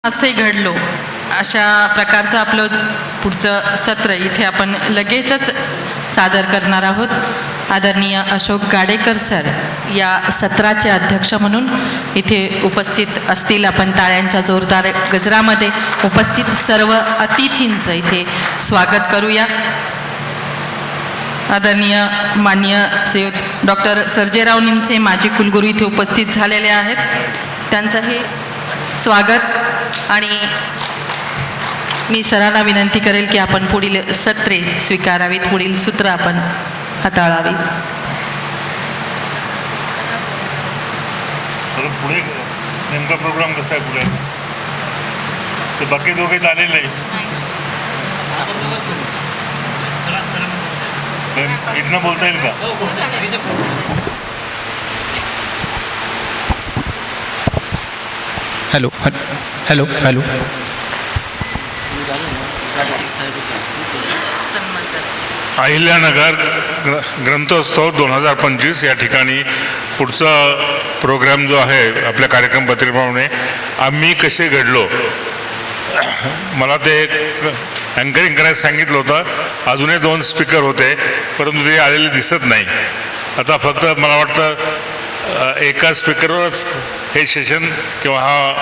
असे घडलो अशा प्रकारचं आपलं पुढचं सत्र इथे आपण लगेचच सादर करणार आहोत. आदरणीय अशोक गाडेकर सर या सत्राचे अध्यक्ष म्हणून इथे उपस्थित असतील. आपण टाळ्यांच्या जोरदार गजरामध्ये उपस्थित सर्व अतिथींचं इथे स्वागत करूया. आदरणीय माननीय श्रीयुत डॉक्टर सर्जेराव निमसे माजी कुलगुरू इथे उपस्थित झालेले आहेत. त्यांचंही स्वागत. आणि मी सरांना विनंती करेल की आपण पुढील सत्रे स्वीकारावीत, पुढील सूत्र आपण हाताळावीत. पुढे नेमका प्रोग्राम कसा आहे पुढे ते बाकी दोघे आलेले इथनं बोलता येईल का? हॅलो हॅलो हॅलो अहिल्यानगर ग्रंथोत्सव 2025 या ठिकाणी पुढचा प्रोग्राम जो आहे आपल्या कार्यक्रम पत्रिकेप्रमाणे आम्ही कसे घडलो, मला ते अँकरिंग करायला सांगितलं होतं. अजूनही 2 स्पीकर होते परंतु ते आलेले दिसत नाही. आता फक्त मला वाटतं एका स्पीकरवरच हे सेशन किंवा हा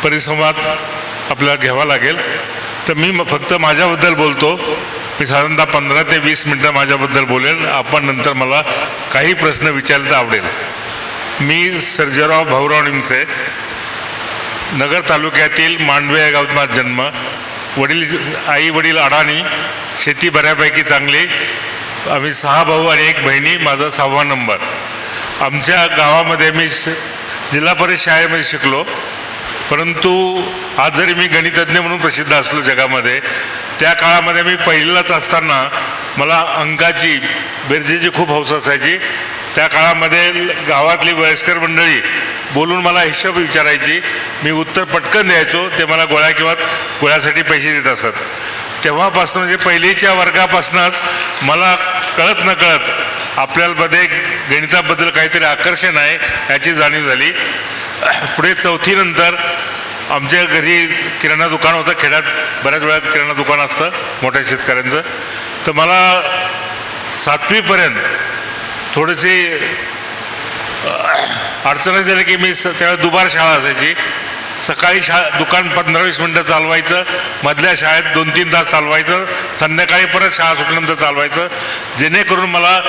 परिसंवाद आपल्याला घ्यावा लागेल. तर मी फक्त माझ्याबद्दल बोलतो. मी साधारणतः 15 ते 20 मिनटं माझ्याबद्दल बोलेल. आपण नंतर मला काही प्रश्न विचारले तर आवडेल. मी सर्जेराव भाऊराव निमसे, नगर तालुक्यातील मांडवे या गावात माझा जन्म. आई वडील अडाणी, शेती बऱ्यापैकी चांगली. आम्ही 6 भाऊ आणि 1 बहिणी. माझा 6वा नंबर. आमच्या गावामध्ये मी जिल्हा परिषद शाळेमध्ये शिकलो. परंतु आज जरी मी गणितज्ञ म्हणून प्रसिद्ध असलो जगामध्ये, त्या काळामध्ये मी पहिलीलाच असताना मला अंकाची बेरजेची खूप हौस असायची. त्या काळामध्ये गावातली वयस्कर मंडळी बोलून मला हिशोब विचारायची. मी उत्तर पटकन द्यायचो. ते मला गोळ्यासाठी पैसे देत असत. तेव्हापासून म्हणजे पहिलीच्या वर्गापासूनच मला कळत नकळत आपल्यामध्ये गणिताबद्दल काहीतरी आकर्षण आहे याची जाणीव झाली. पुढे 4थी नंतर आमच्या घरी किराणा दुकान होतं. खेड्यात बऱ्याच वेळा किराणा दुकान असतं मोठ्या शेतकऱ्यांचं. तर मला 7वीपर्यंत थोडीशी अडचण झाली की मी त्यावेळेस दुबार शाळा असायची. सकाळी दुकान 15-20 मिनटं चालवायचं, मधल्या शाळेत 2-3 तास चालवायचं, संध्याकाळी परत शाळा सुटल्यानंतर चालवायचं, जेणेकरून मला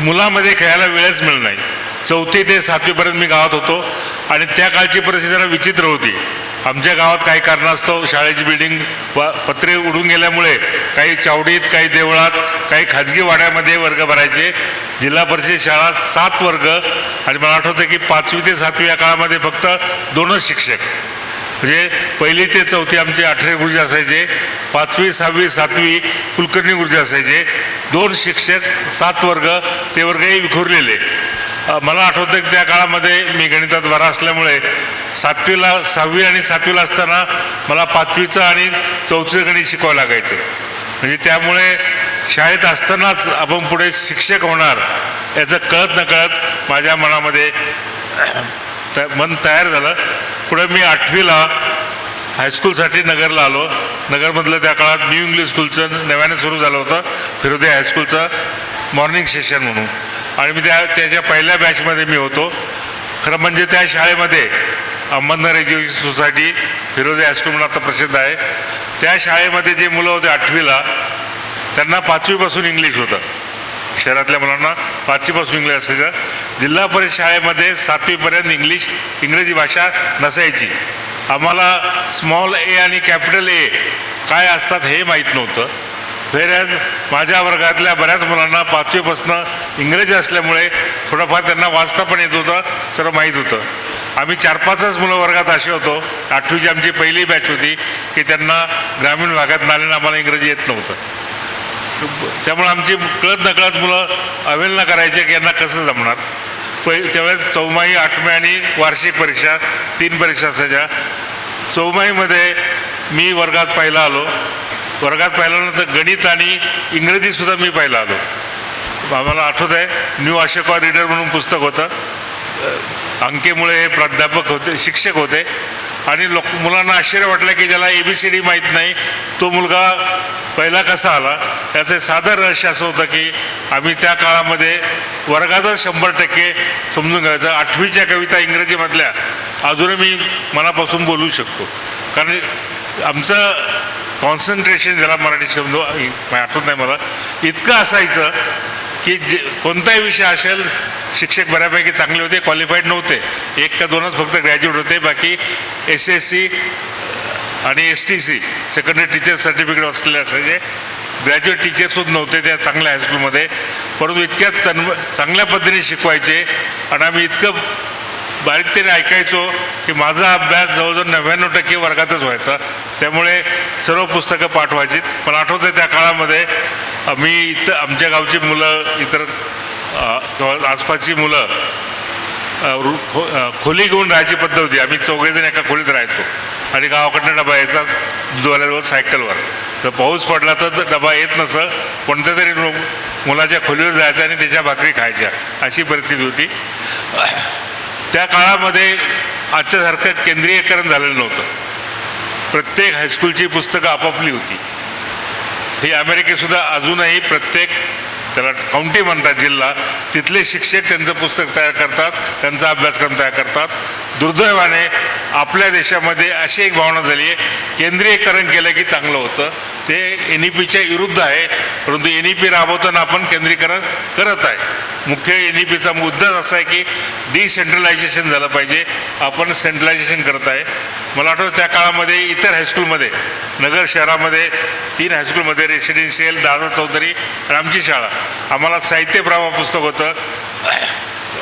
मुलामध्ये खेळायला वेळच मिळत नाही. 4थी ते 7वीपर्यंत मी गावात होतो. आणि त्या काळची परिस्थिती जरा विचित्र होती. आमच्या गावात काही कारणास्तव शाळेची बिल्डिंग पत्रे उडून गेल्यामुळे काही चावडीत, काही देवळात, काही खाजगी वाड्यामध्ये वर्ग भरायचे. जिल्हा परिषद शाळा 7 वर्ग. आणि मला आठवतं की 5वी ते 7वी या काळामध्ये फक्त 2च शिक्षक. म्हणजे 1ली ते 4थी आमचे 18 गुरुजी असायचे. 5वी, 6वी, 7वी कुलकर्णी गुरुजी असायचे. 2 शिक्षक, 7 वर्ग. ते वर्गही विखुरलेले. मला आठवतं की त्या काळामध्ये मी गणितात बरा असल्यामुळे 6वी आणि 7वीला असताना मला 5वीचं आणि 4थीचं गणित शिकवावं लागायचं. म्हणजे त्यामुळे शाळेत असतानाच आपण पुढे शिक्षक होणार याचं कळत नकळत माझ्या मनामध्ये मन तयार झालं. पुढे मी 8वीला हायस्कूलसाठी नगरला आलो. नगरमधलं त्या काळात न्यू इंग्लिश स्कूलचं नव्याने सुरू झालं होतं, फिरोदे हायस्कूलचं मॉर्निंग सेशन म्हणून. आणि मी त्याच्या पहिल्या बॅचमध्ये मी होतो. खरं म्हणजे त्या शाळेमध्ये Ahmednagar education society Firode high school म्हणून आता प्रसिद्ध आहे. त्या शाळेमध्ये जे मुलं होते 8वीला त्यांना 5वीपासून इंग्लिश होतं. शहरातल्या मुलांना 5वीपासून इंग्लिश असायचं. जिल्हा परिषद शाळेमध्ये 7वीपर्यंत इंग्रजी भाषा नसायची. आम्हाला स्मॉल ए आणि कॅपिटल ए काय असतात हे माहीत नव्हतं. व्हेरॅज माझ्या वर्गातल्या बऱ्याच मुलांना 5वीपासून इंग्रजी असल्यामुळे थोडंफार त्यांना वाचता पण येत होतं, सर्व माहीत होतं. आम्ही 4-5च मुलं वर्गात असे होतो. 8वीची आमची पहिली बॅच होती की त्यांना ग्रामीण भागात आल्यानं आम्हाला इंग्रजी येत नव्हतं. त्यामुळे आमची कळत नकळत मुलं अवहेलना करायचे की यांना कसं जमणार. त्यावेळेस चौमाही, 8वी आणि वार्षिक परीक्षा 3 परीक्षा असायच्या. चौमाहीमध्ये मी वर्गात पहिला आलो. वर्गात पाहिल्यानंतर गणित आणि इंग्रजीसुद्धा मी पहिला आलो. आम्हाला आठवत आहे न्यू अशोका रीडर म्हणून पुस्तक होतं. अंकेमुळे हे प्राध्यापक होते, शिक्षक होते. आणि मुलांना आश्चर्य वाटलं की ज्याला ABCD माहीत नाही तो मुलगा पहिला कसा आला. याचं साधं रहस्य असं होतं की आम्ही त्या काळामध्ये वर्गातच 100% समजून घ्यायचं. 8वीच्या कविता इंग्रजीमधल्या अजूनही मी मनापासून बोलू शकतो, कारण आमचं कॉन्सन्ट्रेशन, ज्याला मराठी शब्द आठवत नाही मला, इतकं असायचं की जे कोणताही विषय असेल, शिक्षक बऱ्यापैकी चांगले होते, क्वालिफाईड नव्हते, 1 का 2च फक्त ग्रॅज्युएट होते, बाकी SSC आणि STC सेकंडरी टीचर सर्टिफिकेट असलेले असायचे. ग्रॅज्युएट टीचरसुद्धा नव्हते त्या चांगल्या हायस्कूलमध्ये, परंतु इतक्या चांगल्या पद्धतीने शिकवायचे आणि आम्ही इतकं बारीकतेने ऐकायचो की माझा अभ्यास जवळजवळ 99% वर्गातच व्हायचा. त्यामुळे सर्व पुस्तकं पाठ व्हायची. पण आठवतं त्या काळामध्ये मी इथं आमच्या गावची मुलं, इतर किंवा आसपासची मुलं खोली घेऊन राहायची पद्धत होती. आम्ही 4 एका खोलीत राहायचो आणि गावाकडनं डबा यायचा दूधवाल्याजवळ सायकलवर. तर पाऊस पडला तर डबा येत नसं, कोणत्या तरी मुलाच्या खोलीवर जायचं आणि त्याच्या भाकरी खायच्या, अशी परिस्थिती होती. त्या काळामध्ये आजच्यासारखं केंद्रीयकरण झालेलं नव्हतं. प्रत्येक हायस्कूलची पुस्तकं आपापली होती. ही अमेरिकेतसुद्धा अजूनही प्रत्येक, त्याला काउंटी म्हणतात, जिल्हा, तिथले शिक्षक त्यांचं पुस्तक तयार करतात, त्यांचा अभ्यासक्रम तयार करतात. दुर्दैवाने आपल्या देशामध्ये अशी एक भावना झाली आहे, केंद्रीयकरण केलं की चांगलं होतं. ते NEPच्या विरुद्ध आहे, परंतु NEP राबवताना आपण केंद्रीकरण करत आहे. मुख्य NEPचा मुद्दाच असा आहे की डिसेंट्रलायझेशन झालं पाहिजे, आपण सेंट्रलायझेशन करत आहे. मला आठवतं त्या काळामध्ये इतर हायस्कूलमध्ये, नगर शहरामध्ये 3 हायस्कूलमध्ये, रेसिडेन्शियल, दादा चौधरी आणि आमची शाळा, आम्हाला साहित्य प्रवाह पुस्तक होतं.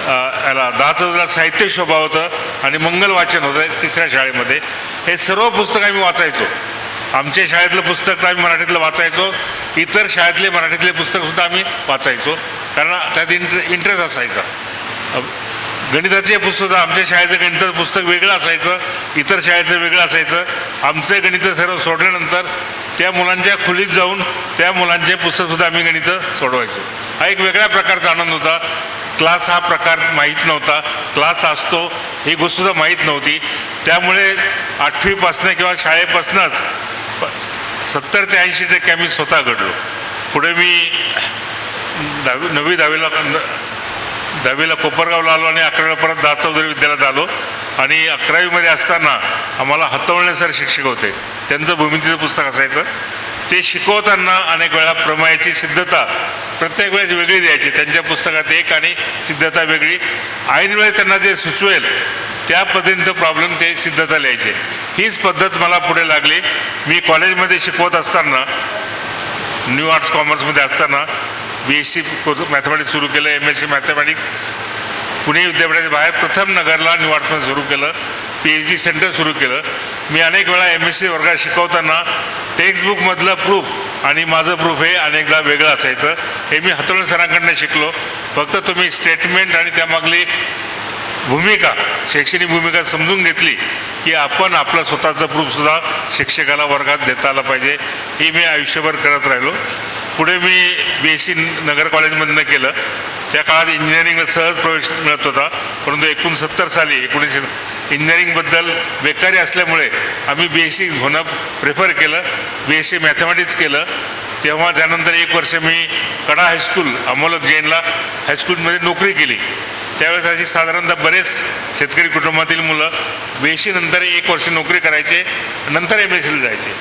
याला दादा चौधरीला साहित्य शोभा होतं आणि मंगल वाचन होतं 3ऱ्या शाळेमध्ये. हे सर्व पुस्तक आम्ही वाचायचो. आमच्या शाळेतलं पुस्तक तर आम्ही मराठीतलं वाचायचो, इतर शाळेतले मराठीतले पुस्तकसुद्धा आम्ही वाचायचो, कारण त्यात इंटरेस्ट असायचा. गणिताचे पुस्तक, आमच्या शाळेचं गणिताचं पुस्तक वेगळं असायचं, इतर शाळेचं वेगळं असायचं. आमचं गणित सर्व सोडल्यानंतर त्या मुलांच्या खोलीत जाऊन त्या मुलांचे पुस्तकसुद्धा आम्ही गणित सोडवायचो. हा एक वेगळ्या प्रकारचा आनंद होता. क्लास हा प्रकार माहीत नव्हता, क्लास असतो ही गोष्टसुद्धा माहीत नव्हती. त्यामुळे 8वीपासनं किंवा शाळेपासूनच 70 ते 80% आम्ही स्वतः घडलो. पुढे मी 9वी 10वीला कोपरगावला आलो आणि 11वीला परत दादा चौधरी विद्यालयात आलो. आणि 11वीमध्ये असताना आम्हाला हातवळणे सर शिक्षक होते, त्यांचं भूमितीचं पुस्तक असायचं. ते शिकवताना अनेक वेळा प्रमेयाची सिद्धता प्रत्येक वेळेस वेगळी द्यायची. त्यांच्या पुस्तकात एक आणि सिद्धता वेगळी. ऐन वेळेस त्यांना जे सुचवेल त्या पद्धतीनं प्रॉब्लेम ते सिद्धता लिहायचे. हीच पद्धत मला पुढे लागली. मी कॉलेजमध्ये शिकवत असताना, न्यू आर्ट्स कॉमर्समध्ये असताना BSc मॅथमॅटिक्स सुरू केलं, MSc मॅथमॅटिक्स पुणे विद्यापीठाच्या बाहेर प्रथम नगरला न्यू आर्ट्समध्ये सुरू केलं, PhD सेंटर सुरू केलं. मी अनेक वेळा MSc वर्गात शिकवताना टेक्स्टबुकमधलं प्रूफ आणि माझं प्रूफ हे अनेकदा वेगळं असायचं. हे मी हातोळे सरांकडनं शिकलो. फक्त तुम्ही स्टेटमेंट आणि त्यामागली भूमिका, शैक्षणिक भूमिका समजून घेतली की आपण आपलं स्वतःचं प्रूफसुद्धा शिक्षकाला वर्गात देता आलं पाहिजे. ही मी आयुष्यभर करत राहिलो. पुढे मी BSc नगर कॉलेजमधनं केलं. त्या काळात इंजिनिअरिंगला सहज प्रवेश मिळत होता, परंतु 69 साली इंजिनिअरिंगबद्दल बेकारी असल्यामुळे आम्ही BSc होणं प्रेफर केलं. BSc मॅथमॅटिक्स केलं. तेव्हा त्यानंतर 1 वर्ष मी कडा हायस्कूल अमोलक जैनला हायस्कूलमध्ये नोकरी केली. त्यावेळेस अशी साधारणतः बरेच शेतकरी कुटुंबातील मुलं BSc नंतर 1 वर्ष नोकरी करायचे, नंतर MScला जायचे.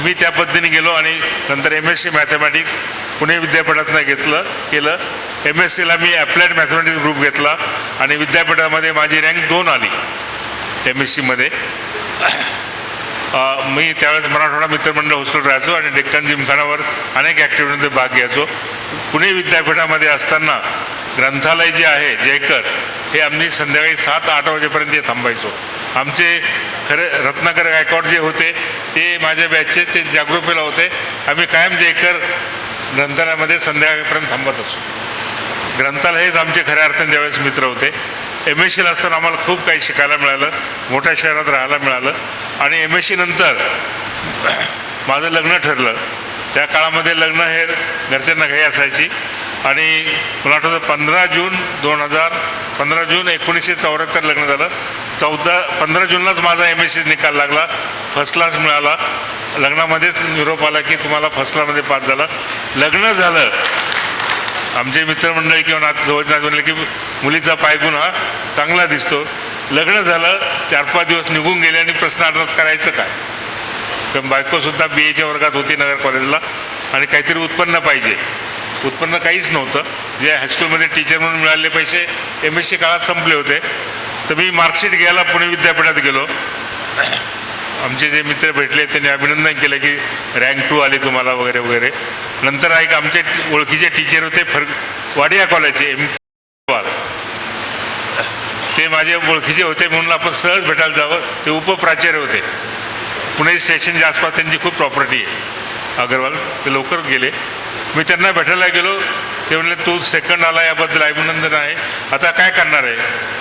मी त्या पद्धतीने गेलो आणि नंतर MSc मॅथमॅटिक्स पुणे विद्यापीठातनं केलं. MScला मी ॲप्लाइड मॅथमॅटिक्स ग्रुप घेतला आणि विद्यापीठामध्ये माझी रँक 2 आली MScमध्ये. मी त्यावेळेस मराठवाडा मित्रमंडळ हॉस्टेल राहायचो आणि डेक्कन जिमखानावर अनेक ॲक्टिव्हिटीमध्ये भाग घ्यायचो. पुणे विद्यापीठामध्ये असताना ग्रंथालय जे आहे जयकर, हे आम्ही संध्याकाळी 7-8 वाजेपर्यंत ते थांबायचो. आमचे खरे रत्नाकर गायकवाड जे होते ते माझ्या बॅचचे, ते जागृतीला होते. आम्ही कायम जयकर ग्रंथालयामध्ये संध्याकाळपर्यंत थांबत असतो. ग्रंथालय हेच आमचे खऱ्या अर्थाने त्यावेळेस मित्र होते. MScला असताना आम्हाला खूप काही शिकायला मिळालं, मोठ्या शहरात राहायला मिळालं. आणि MSc नंतर माझं लग्न ठरलं. त्या काळामध्ये लग्न हे घरच्यांना घाई असायची. आणि मला आठवतं 15 जून 1974 लग्न झालं. 15 जूनलाच माझा MSc निकाल लागला, फर्स्ट क्लास मिळाला. लग्नामध्येच निरोप आला की तुम्हाला फर्स्ट क्लासमध्ये पास झाला. लग्न झालं. आमचे मित्रमंडळी किंवा जवळचे नाते म्हणले की मुलीचा पायगुण हा चांगला दिसतो. लग्न झालं, 4-5 दिवस निघून गेले आणि प्रश्न अर्थात करायचं काय. कारण बायकोसुद्धा BAच्या वर्गात होती नगर कॉलेजला आणि काहीतरी उत्पन्न पाहिजे. उत्पन्न काहीच नव्हतं. जे हायस्कूलमध्ये टीचर म्हणून मिळालेले पैसे MSc काळात संपले होते. तर मी मार्कशीट घ्यायला पुणे विद्यापीठात गेलो. आमचे जे मित्र भेटले त्यांनी अभिनंदन केलं की रँक 2 आली तुम्हाला वगैरे वगैरे. नंतर एक आमचे ओळखीचे टीचर होते वाडिया कॉलेजचे ते माझे ओळखीचे होते म्हणून आपण सहज भेटायला जावं. ते उपप्राचार्य होते. पुणे स्टेशनच्या आसपास त्यांची खूप प्रॉपर्टी आहे अगरवाल. ते लवकर गेले. मी त्यांना भेटायला गेलो. ते म्हणले तू सेकंड आला, याबद्दल अभिनंदन आहे. आता काय करणार आहे.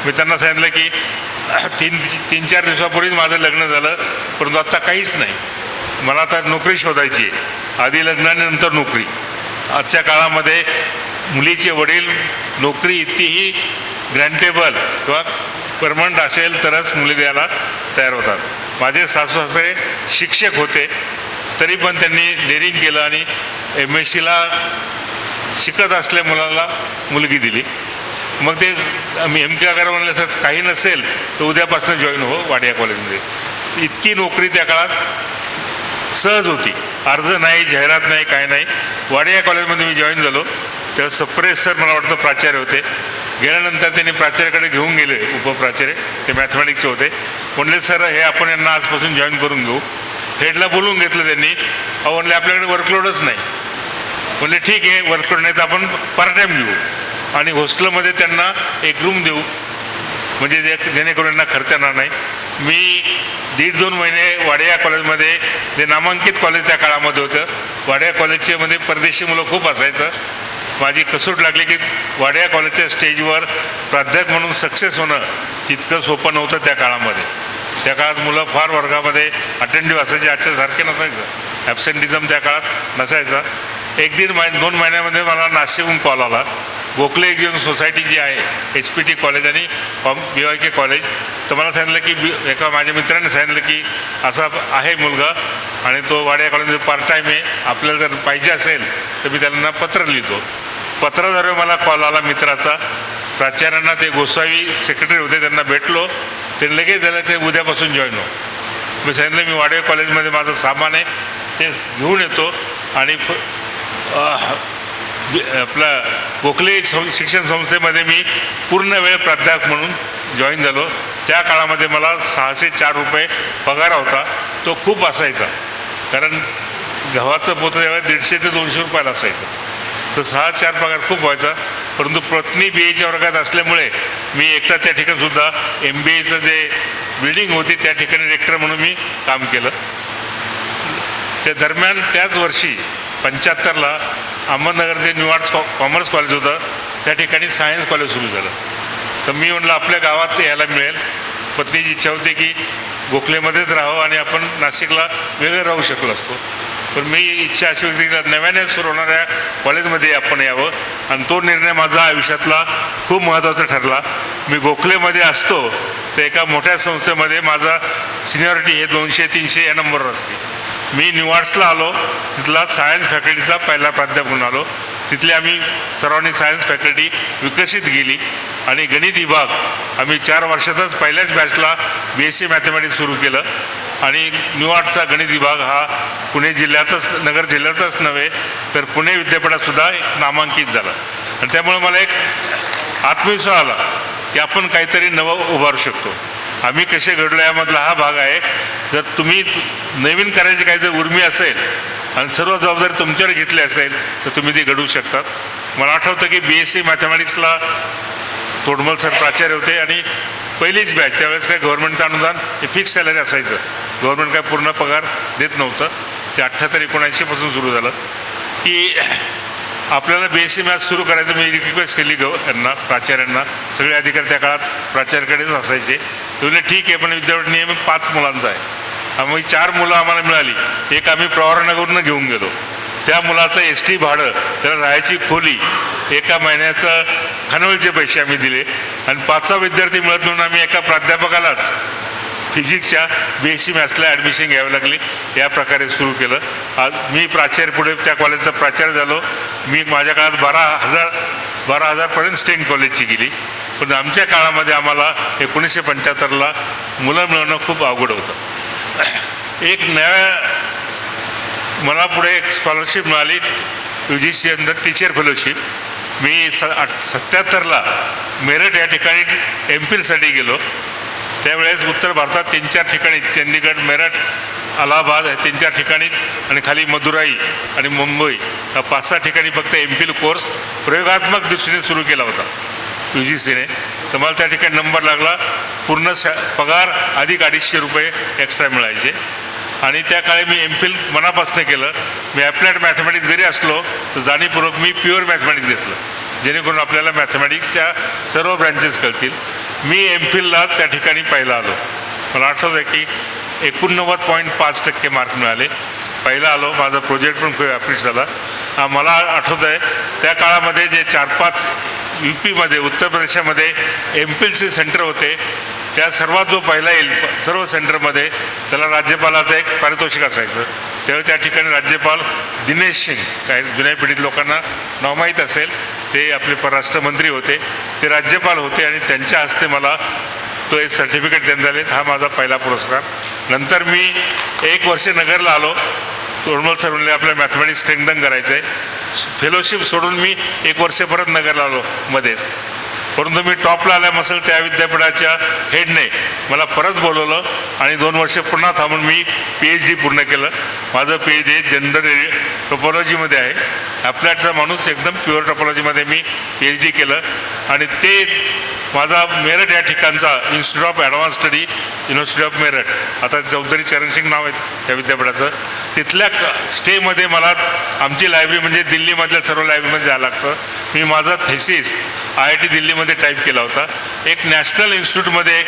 मी त्यांना सांगितलं की 3-4 दिवसापूर्वीच माझं लग्न झालं, परंतु आत्ता काहीच नाही. मला आता नोकरी शोधायची आहे. आधी लग्न आणि नंतर नोकरी. आजच्या काळामध्ये मुलीचे वडील नोकरी इतकीही ग्रँटेबल किंवा परमनंट असेल तरच मुली द्यायला तयार होतात. माझे सासू-सासरे शिक्षक होते, तरी पण त्यांनी डेअरिंग केलं आणि MScला शिकत असल्या मुलाला मुलगी दिली. मग ते मी MK वगैरे म्हणलं सर काही नसेल तर उद्यापासून जॉईन हो वाडिया कॉलेजमध्ये. इतकी नोकरी त्या काळात सहज होती. अर्ज नाही, जाहिरात नाही, काय नाही. वाडिया कॉलेजमध्ये मी जॉईन झालो तेव्हा सप्रेस सर मला वाटतं प्राचार्य होते. गेल्यानंतर त्यांनी प्राचार्याकडे घेऊन गेले उपप्राचार्य, ते मॅथमॅटिक्सचे होते. म्हणले सर हे आपण यांना आजपासून जॉईन करून घेऊ. हेडला बोलून घेतलं त्यांनी. अहो म्हणले आपल्याकडे वर्कलोडच नाही. म्हणले ठीक आहे, वर्कलोड नाही तर आपण पार्ट टाईम घेऊ आणि हॉस्टेलमध्ये त्यांना एक रूम देऊ, म्हणजे जेणेकरून यांना खर्च येणार नाही. मी 1.5-2 महिने वाडिया कॉलेजमध्ये, जे नामांकित कॉलेज त्या काळामध्ये होतं, वाडिया कॉलेजचे मध्ये परदेशी मुलं खूप असायचं. माझी कसोट लागली की वाडिया कॉलेजच्या स्टेजवर प्राध्यापक म्हणून सक्सेस होणं तितकं सोपं नव्हतं त्या काळामध्ये. त्या काळात मुलं फार वर्गामध्ये अटेंटिव्ह असायचे, आजच्यासारखे नसायचं. ॲब्सेंटिझम त्या काळात नसायचा. 1-2 महिन्यामध्ये मला नाशिकहून कॉल आला. गोखले एज्युकेशन सोसायटी जी आहे, HPT कॉलेज आणि BYK कॉलेज. तर मला सांगितलं की एका माझ्या मित्राने सांगितलं की असा आहे मुलगा आणि तो वाडिया कॉलेजमध्ये पार्ट टाईम आहे, आपल्याला जर पाहिजे असेल तर मी त्यांना पत्र लिहितो. पत्राद्वारे मला कॉल आला मित्राचा. प्राचार्यांना ते गोसावी सेक्रेटरी होते, त्यांना भेटलो. ते लगेच झालं की उद्यापासून जॉईन हो. मी सांगितलं मी वाडिया कॉलेजमध्ये माझं सामान आहे ते घेऊन येतो आणि आपला गोखले शिक्षण संस्थेमध्ये मी पूर्ण वेळ प्राध्यापक म्हणून जॉईन झालो. त्या काळामध्ये मला 604 रुपये पगार होता. तो खूप असायचा, कारण गव्हाचं पोतं त्यावेळेस 150 ते 200 रुपयाला असायचं. तर 604 पगार खूप व्हायचा. परंतु पत्नी BAच्या वर्गात असल्यामुळे मी एकटा त्या ठिकाणीसुद्धा MBAचं जे बिल्डिंग होती त्या ठिकाणी रेक्टर म्हणून मी काम केलं. त्या दरम्यान त्याच वर्षी 75ला अहमदनगरचे न्यू आर्ट्स कॉमर्स कॉलेज होतं, त्या ठिकाणी सायन्स कॉलेज सुरू झालं. तर मी म्हटलं आपल्या गावात ते यायला मिळेल. पत्नीची इच्छा होती की गोखलेमध्येच राहावं आणि आपण नाशिकला वेगळं राहू शकलो असतो. पण मी इच्छा अशी होती की नव्याने सुरू होणाऱ्या कॉलेजमध्ये आपण यावं आणि तो निर्णय माझा आयुष्यातला खूप महत्त्वाचा ठरला. मी गोखलेमध्ये असतो तर एका मोठ्या संस्थेमध्ये माझा सिनियरिटी हे 200-300 या नंबरवर असते. मी न्यू आर्ट्सला आलो, तिथला सायन्स फॅकल्टीचा पहिला प्राध्यापक म्हणून आलो. तिथले आम्ही सर्वांनी सायन्स फॅकल्टी विकसित केली आणि गणित विभाग आम्ही 4 वर्षातच पहिल्याच बॅचला BSc मॅथमॅटिक्स सुरू केलं. आणि न्यू आर्ट्सचा गणित विभाग हा पुणे जिल्ह्यातच, नगर जिल्ह्यातच नव्हे तर पुणे विद्यापीठातसुद्धा नामांकित झाला. आणि त्यामुळे मला एक आत्मविश्वास आला की आपण काहीतरी नवं उभारू शकतो. आम्ही कसे घडलो यामधला हा भाग आहे. जर तुम्ही नवीन करायची काही जर उर्मी असेल आणि सर्व जबाबदारी तुमच्यावर घेतली असेल तर तुम्ही ती घडवू शकतात. मला आठवतं की BSc मॅथमॅटिक्सला तोडमल सर प्राचार्य होते आणि पहिलीच बॅच, त्यावेळेस काय गव्हर्नमेंटचं अनुदान हे फिक्स सॅलरी असायचं, गव्हर्नमेंट काय पूर्ण पगार देत नव्हतं. ते 78-79 पासून सुरू झालं की आपल्याला BSc मॅथ्स सुरू करायचं. मी रिक्वेस्ट केली यांना, प्राचार्यांना. सगळे अधिकारी त्या काळात प्राचार्याकडेच असायचे. ते म्हणले ठीक आहे, पण विद्यापीठ नियम 5 मुलांचा आहे. आम्ही 4 मुलं आम्हाला मिळाली. एक आम्ही प्रवरानगरवरून घेऊन गेलो. त्या मुलाचं ST भाडं, त्याला राहायची खोली एका महिन्याचं खानवळीचे पैसे आम्ही दिले आणि 5वा विद्यार्थी मिळत म्हणून आम्ही एका प्राध्यापकालाच फिजिक्सच्या BSc मॅथ्सला ॲडमिशन घ्यावी लागली. या प्रकारे सुरू केलं. आज मी प्राचार्य पुढे त्या कॉलेजचा प्राचार्य झालो. मी माझ्या काळात 12,000पर्यंत स्टेंट कॉलेजची गेली. पण आमच्या काळामध्ये आम्हाला 1975ला मुलं मिळवणं खूप अवघड होतं. एक मला पुढे एक स्कॉलरशिप मिळाली UGC अंडर टीचर फेलोशिप. मी 77ला मेरठ या ठिकाणी MPhilसाठी गेलो. त्यावेळेस उत्तर भारतात 3-4 ठिकाणी चंदीगड, मेरठ, अलाहाबाद हे 3-4 ठिकाणीच आणि खाली मदुराई आणि मुंबई या 5-6 ठिकाणी फक्त MPhil कोर्स प्रयोगात्मक दृष्टीने सुरू केला होता UGCने. तर मला त्या ठिकाणी नंबर लागला. पूर्ण पगार अधिक 250 रुपये एक्स्ट्रा मिळायचे. आणि त्या काळी मी MPhil मनापासून केलं. मी ॲप्लाइड मॅथमॅटिक्स जरी असलो तर जाणीवपूर्वक मी प्युअर मॅथमॅटिक्स घेतलं, जेणेकरून आपल्याला मॅथमॅटिक्सच्या सर्व ब्रँचेस कळतील. मी MPhilला त्या ठिकाणी पहिला आलो. मला आठवतं आहे की 89.5% मार्क मिळाले. पहिला आलो. माझा प्रोजेक्ट पण खूप ॲप्रिशिएट झाला. मला आठवतं आहे त्या काळामध्ये जे 4-5 UPमध्ये, उत्तर प्रदेशामध्ये MPhilचे सेंटर होते, त्या सर्वात जो पहिला येईल सर्व सेंटरमध्ये त्याला राज्यपालाचं एक पारितोषिक असायचं. त्यावेळी त्या ठिकाणी राज्यपाल दिनेश सिंग, काही जुन्या पिढीत लोकांना नाव माहीत असेल, ते आपले परराष्ट्र मंत्री होते, ते राज्यपाल होते आणि त्यांच्या हस्ते मला तो एक सर्टिफिकेट देण्यात आले. हा माझा पहिला पुरस्कार. नंतर मी 1 वर्ष नगरला आलो. तोडमल सर म्हणले आपल्या मॅथमॅटिक्स स्ट्रेंथन करायचं आहे. फेलोशिप सोडून मी 1 वर्ष परत नगरला आलो मध्येच. परंतु मी टॉपला आल्यापासून त्या विद्यापीठाच्या हेडने मला परत बोलवलं आणि 2 वर्ष पुन्हा थांबून मी PhD पूर्ण केलं. माझं PhD जनरल टोपोलॉजीमध्ये आहे. ॲप्लाइडचा माणूस एकदम प्युअर टोपोलॉजीमध्ये मी PhD केलं. आणि ते माझा मेरठ या ठिकाणचा institute of advance study, university of Meerut, आता चौधरी चरण सिंग नाव आहे त्या विद्यापीठाचं, तिथल्या स्टेमध्ये मला आमची लायब्ररी म्हणजे दिल्लीमधल्या सर्व लायब्ररीमध्ये जायला लागतं. मी माझा थेसिस IIT दिल्लीमध्ये टाईप केला होता. एक नॅशनल इन्स्टिट्यूटमध्ये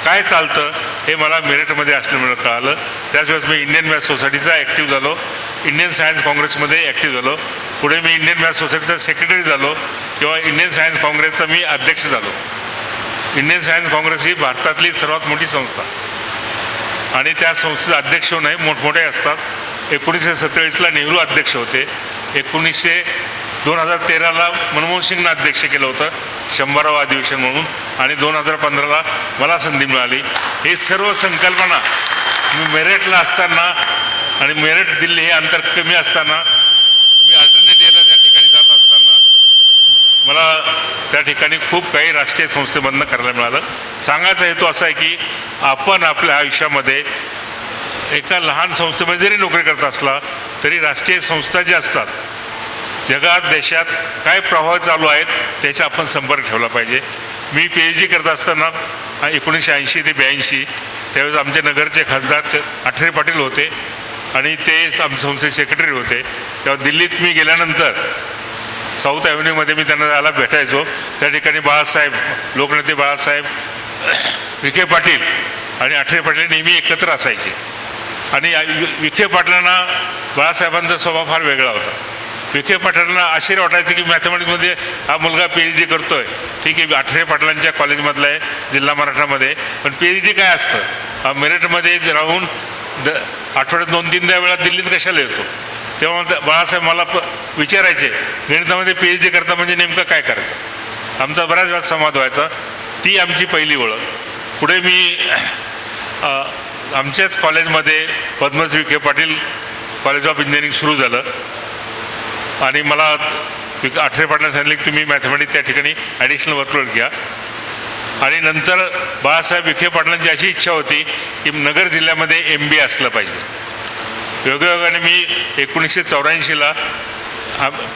काय चालतं हे मला मेरिटमध्ये असल्यामुळे कळालं. त्याच वेळेस मी इंडियन मॅथ्स सोसायटीचा ॲक्टिव्ह झालो. इंडियन सायन्स काँग्रेसमध्ये ॲक्टिव्ह झालो. पुढे मी इंडियन मॅथ्स सोसायटीचा सेक्रेटरी झालो किंवा इंडियन सायन्स काँग्रेसचा मी अध्यक्ष झालो. इंडियन सायन्स काँग्रेस ही भारतातली सर्वात मोठी संस्था आणि त्या संस्थेचे अध्यक्ष होणे मोठमोठे असतात. 1947ला नेहरू अध्यक्ष होते. 2013ला मनमोहन सिंगनं अध्यक्ष केलं होतं 100वा अधिवेशन म्हणून आणि 2015ला मला संधी मिळाली. हे सर्व संकल्पना मी मेरठला असताना आणि मेरठ दिल्ली हे अंतर कमी असताना मी अल्टरनेट डेला त्या ठिकाणी जात असताना मला त्या ठिकाणी खूप काही राष्ट्रीय संस्थेमधनं करायला मिळालं. सांगायचा हेतू असा आहे की आपण आपल्या आयुष्यामध्ये एका लहान संस्थेमध्ये जरी नोकरी करत असला तरी राष्ट्रीय संस्था ज्या असतात जगात देशात काय प्रवाह चालू आहेत त्याचा आपण संपर्क ठेवला पाहिजे. मी PhD करत असताना 1980 ते 82 त्यावेळेस आमचे नगरचे खासदार आठरे पाटील होते आणि ते आमच्या संस्थेचे सेक्रेटरी होते. तेव्हा दिल्लीत मी गेल्यानंतर साऊथ ॲव्हेन्यूमध्ये मी त्यांना जायला भेटायचो. त्या ठिकाणी बाळासाहेब, लोकनेते बाळासाहेब विखे पाटील आणि आठरे पाटील नेहमी एकत्र असायचे. आणि विखे पाटलांना बाळासाहेबांचा स्वभाव फार वेगळा होता. विखे पाटलांना आश्चर्य वाटायचं की मॅथमॅटिक्समध्ये हा मुलगा PhD करतोय. ठीक आहे, आठरे पाटलांच्या कॉलेजमधला आहे जिल्हा मराठामध्ये, पण PhD काय असतं? मेरिटमध्ये राहून आठवड्यात 2-3 वेळा दिल्लीत कशाला येतो? तेव्हा बाळासाहेब मला विचारायचे गणितामध्ये PhD करता म्हणजे नेमकं काय करतं? आमचा बऱ्याच वेळा संवाद व्हायचा. ती आमची पहिली ओळख. पुढे मी आमच्याच कॉलेजमध्ये Padmashri Vikhe Patil college of engineering सुरू झालं आणि मला आठरे पाटलांनी सांगितले की तुम्ही मॅथमॅटिक्स त्या ठिकाणी ॲडिशनल वर्कलोड घ्या. आणि नंतर बाळासाहेब विखे पाटलांची अशी इच्छा होती की नगर जिल्ह्यामध्ये MBA असलं पाहिजे. योगायोगाने मी 1984ला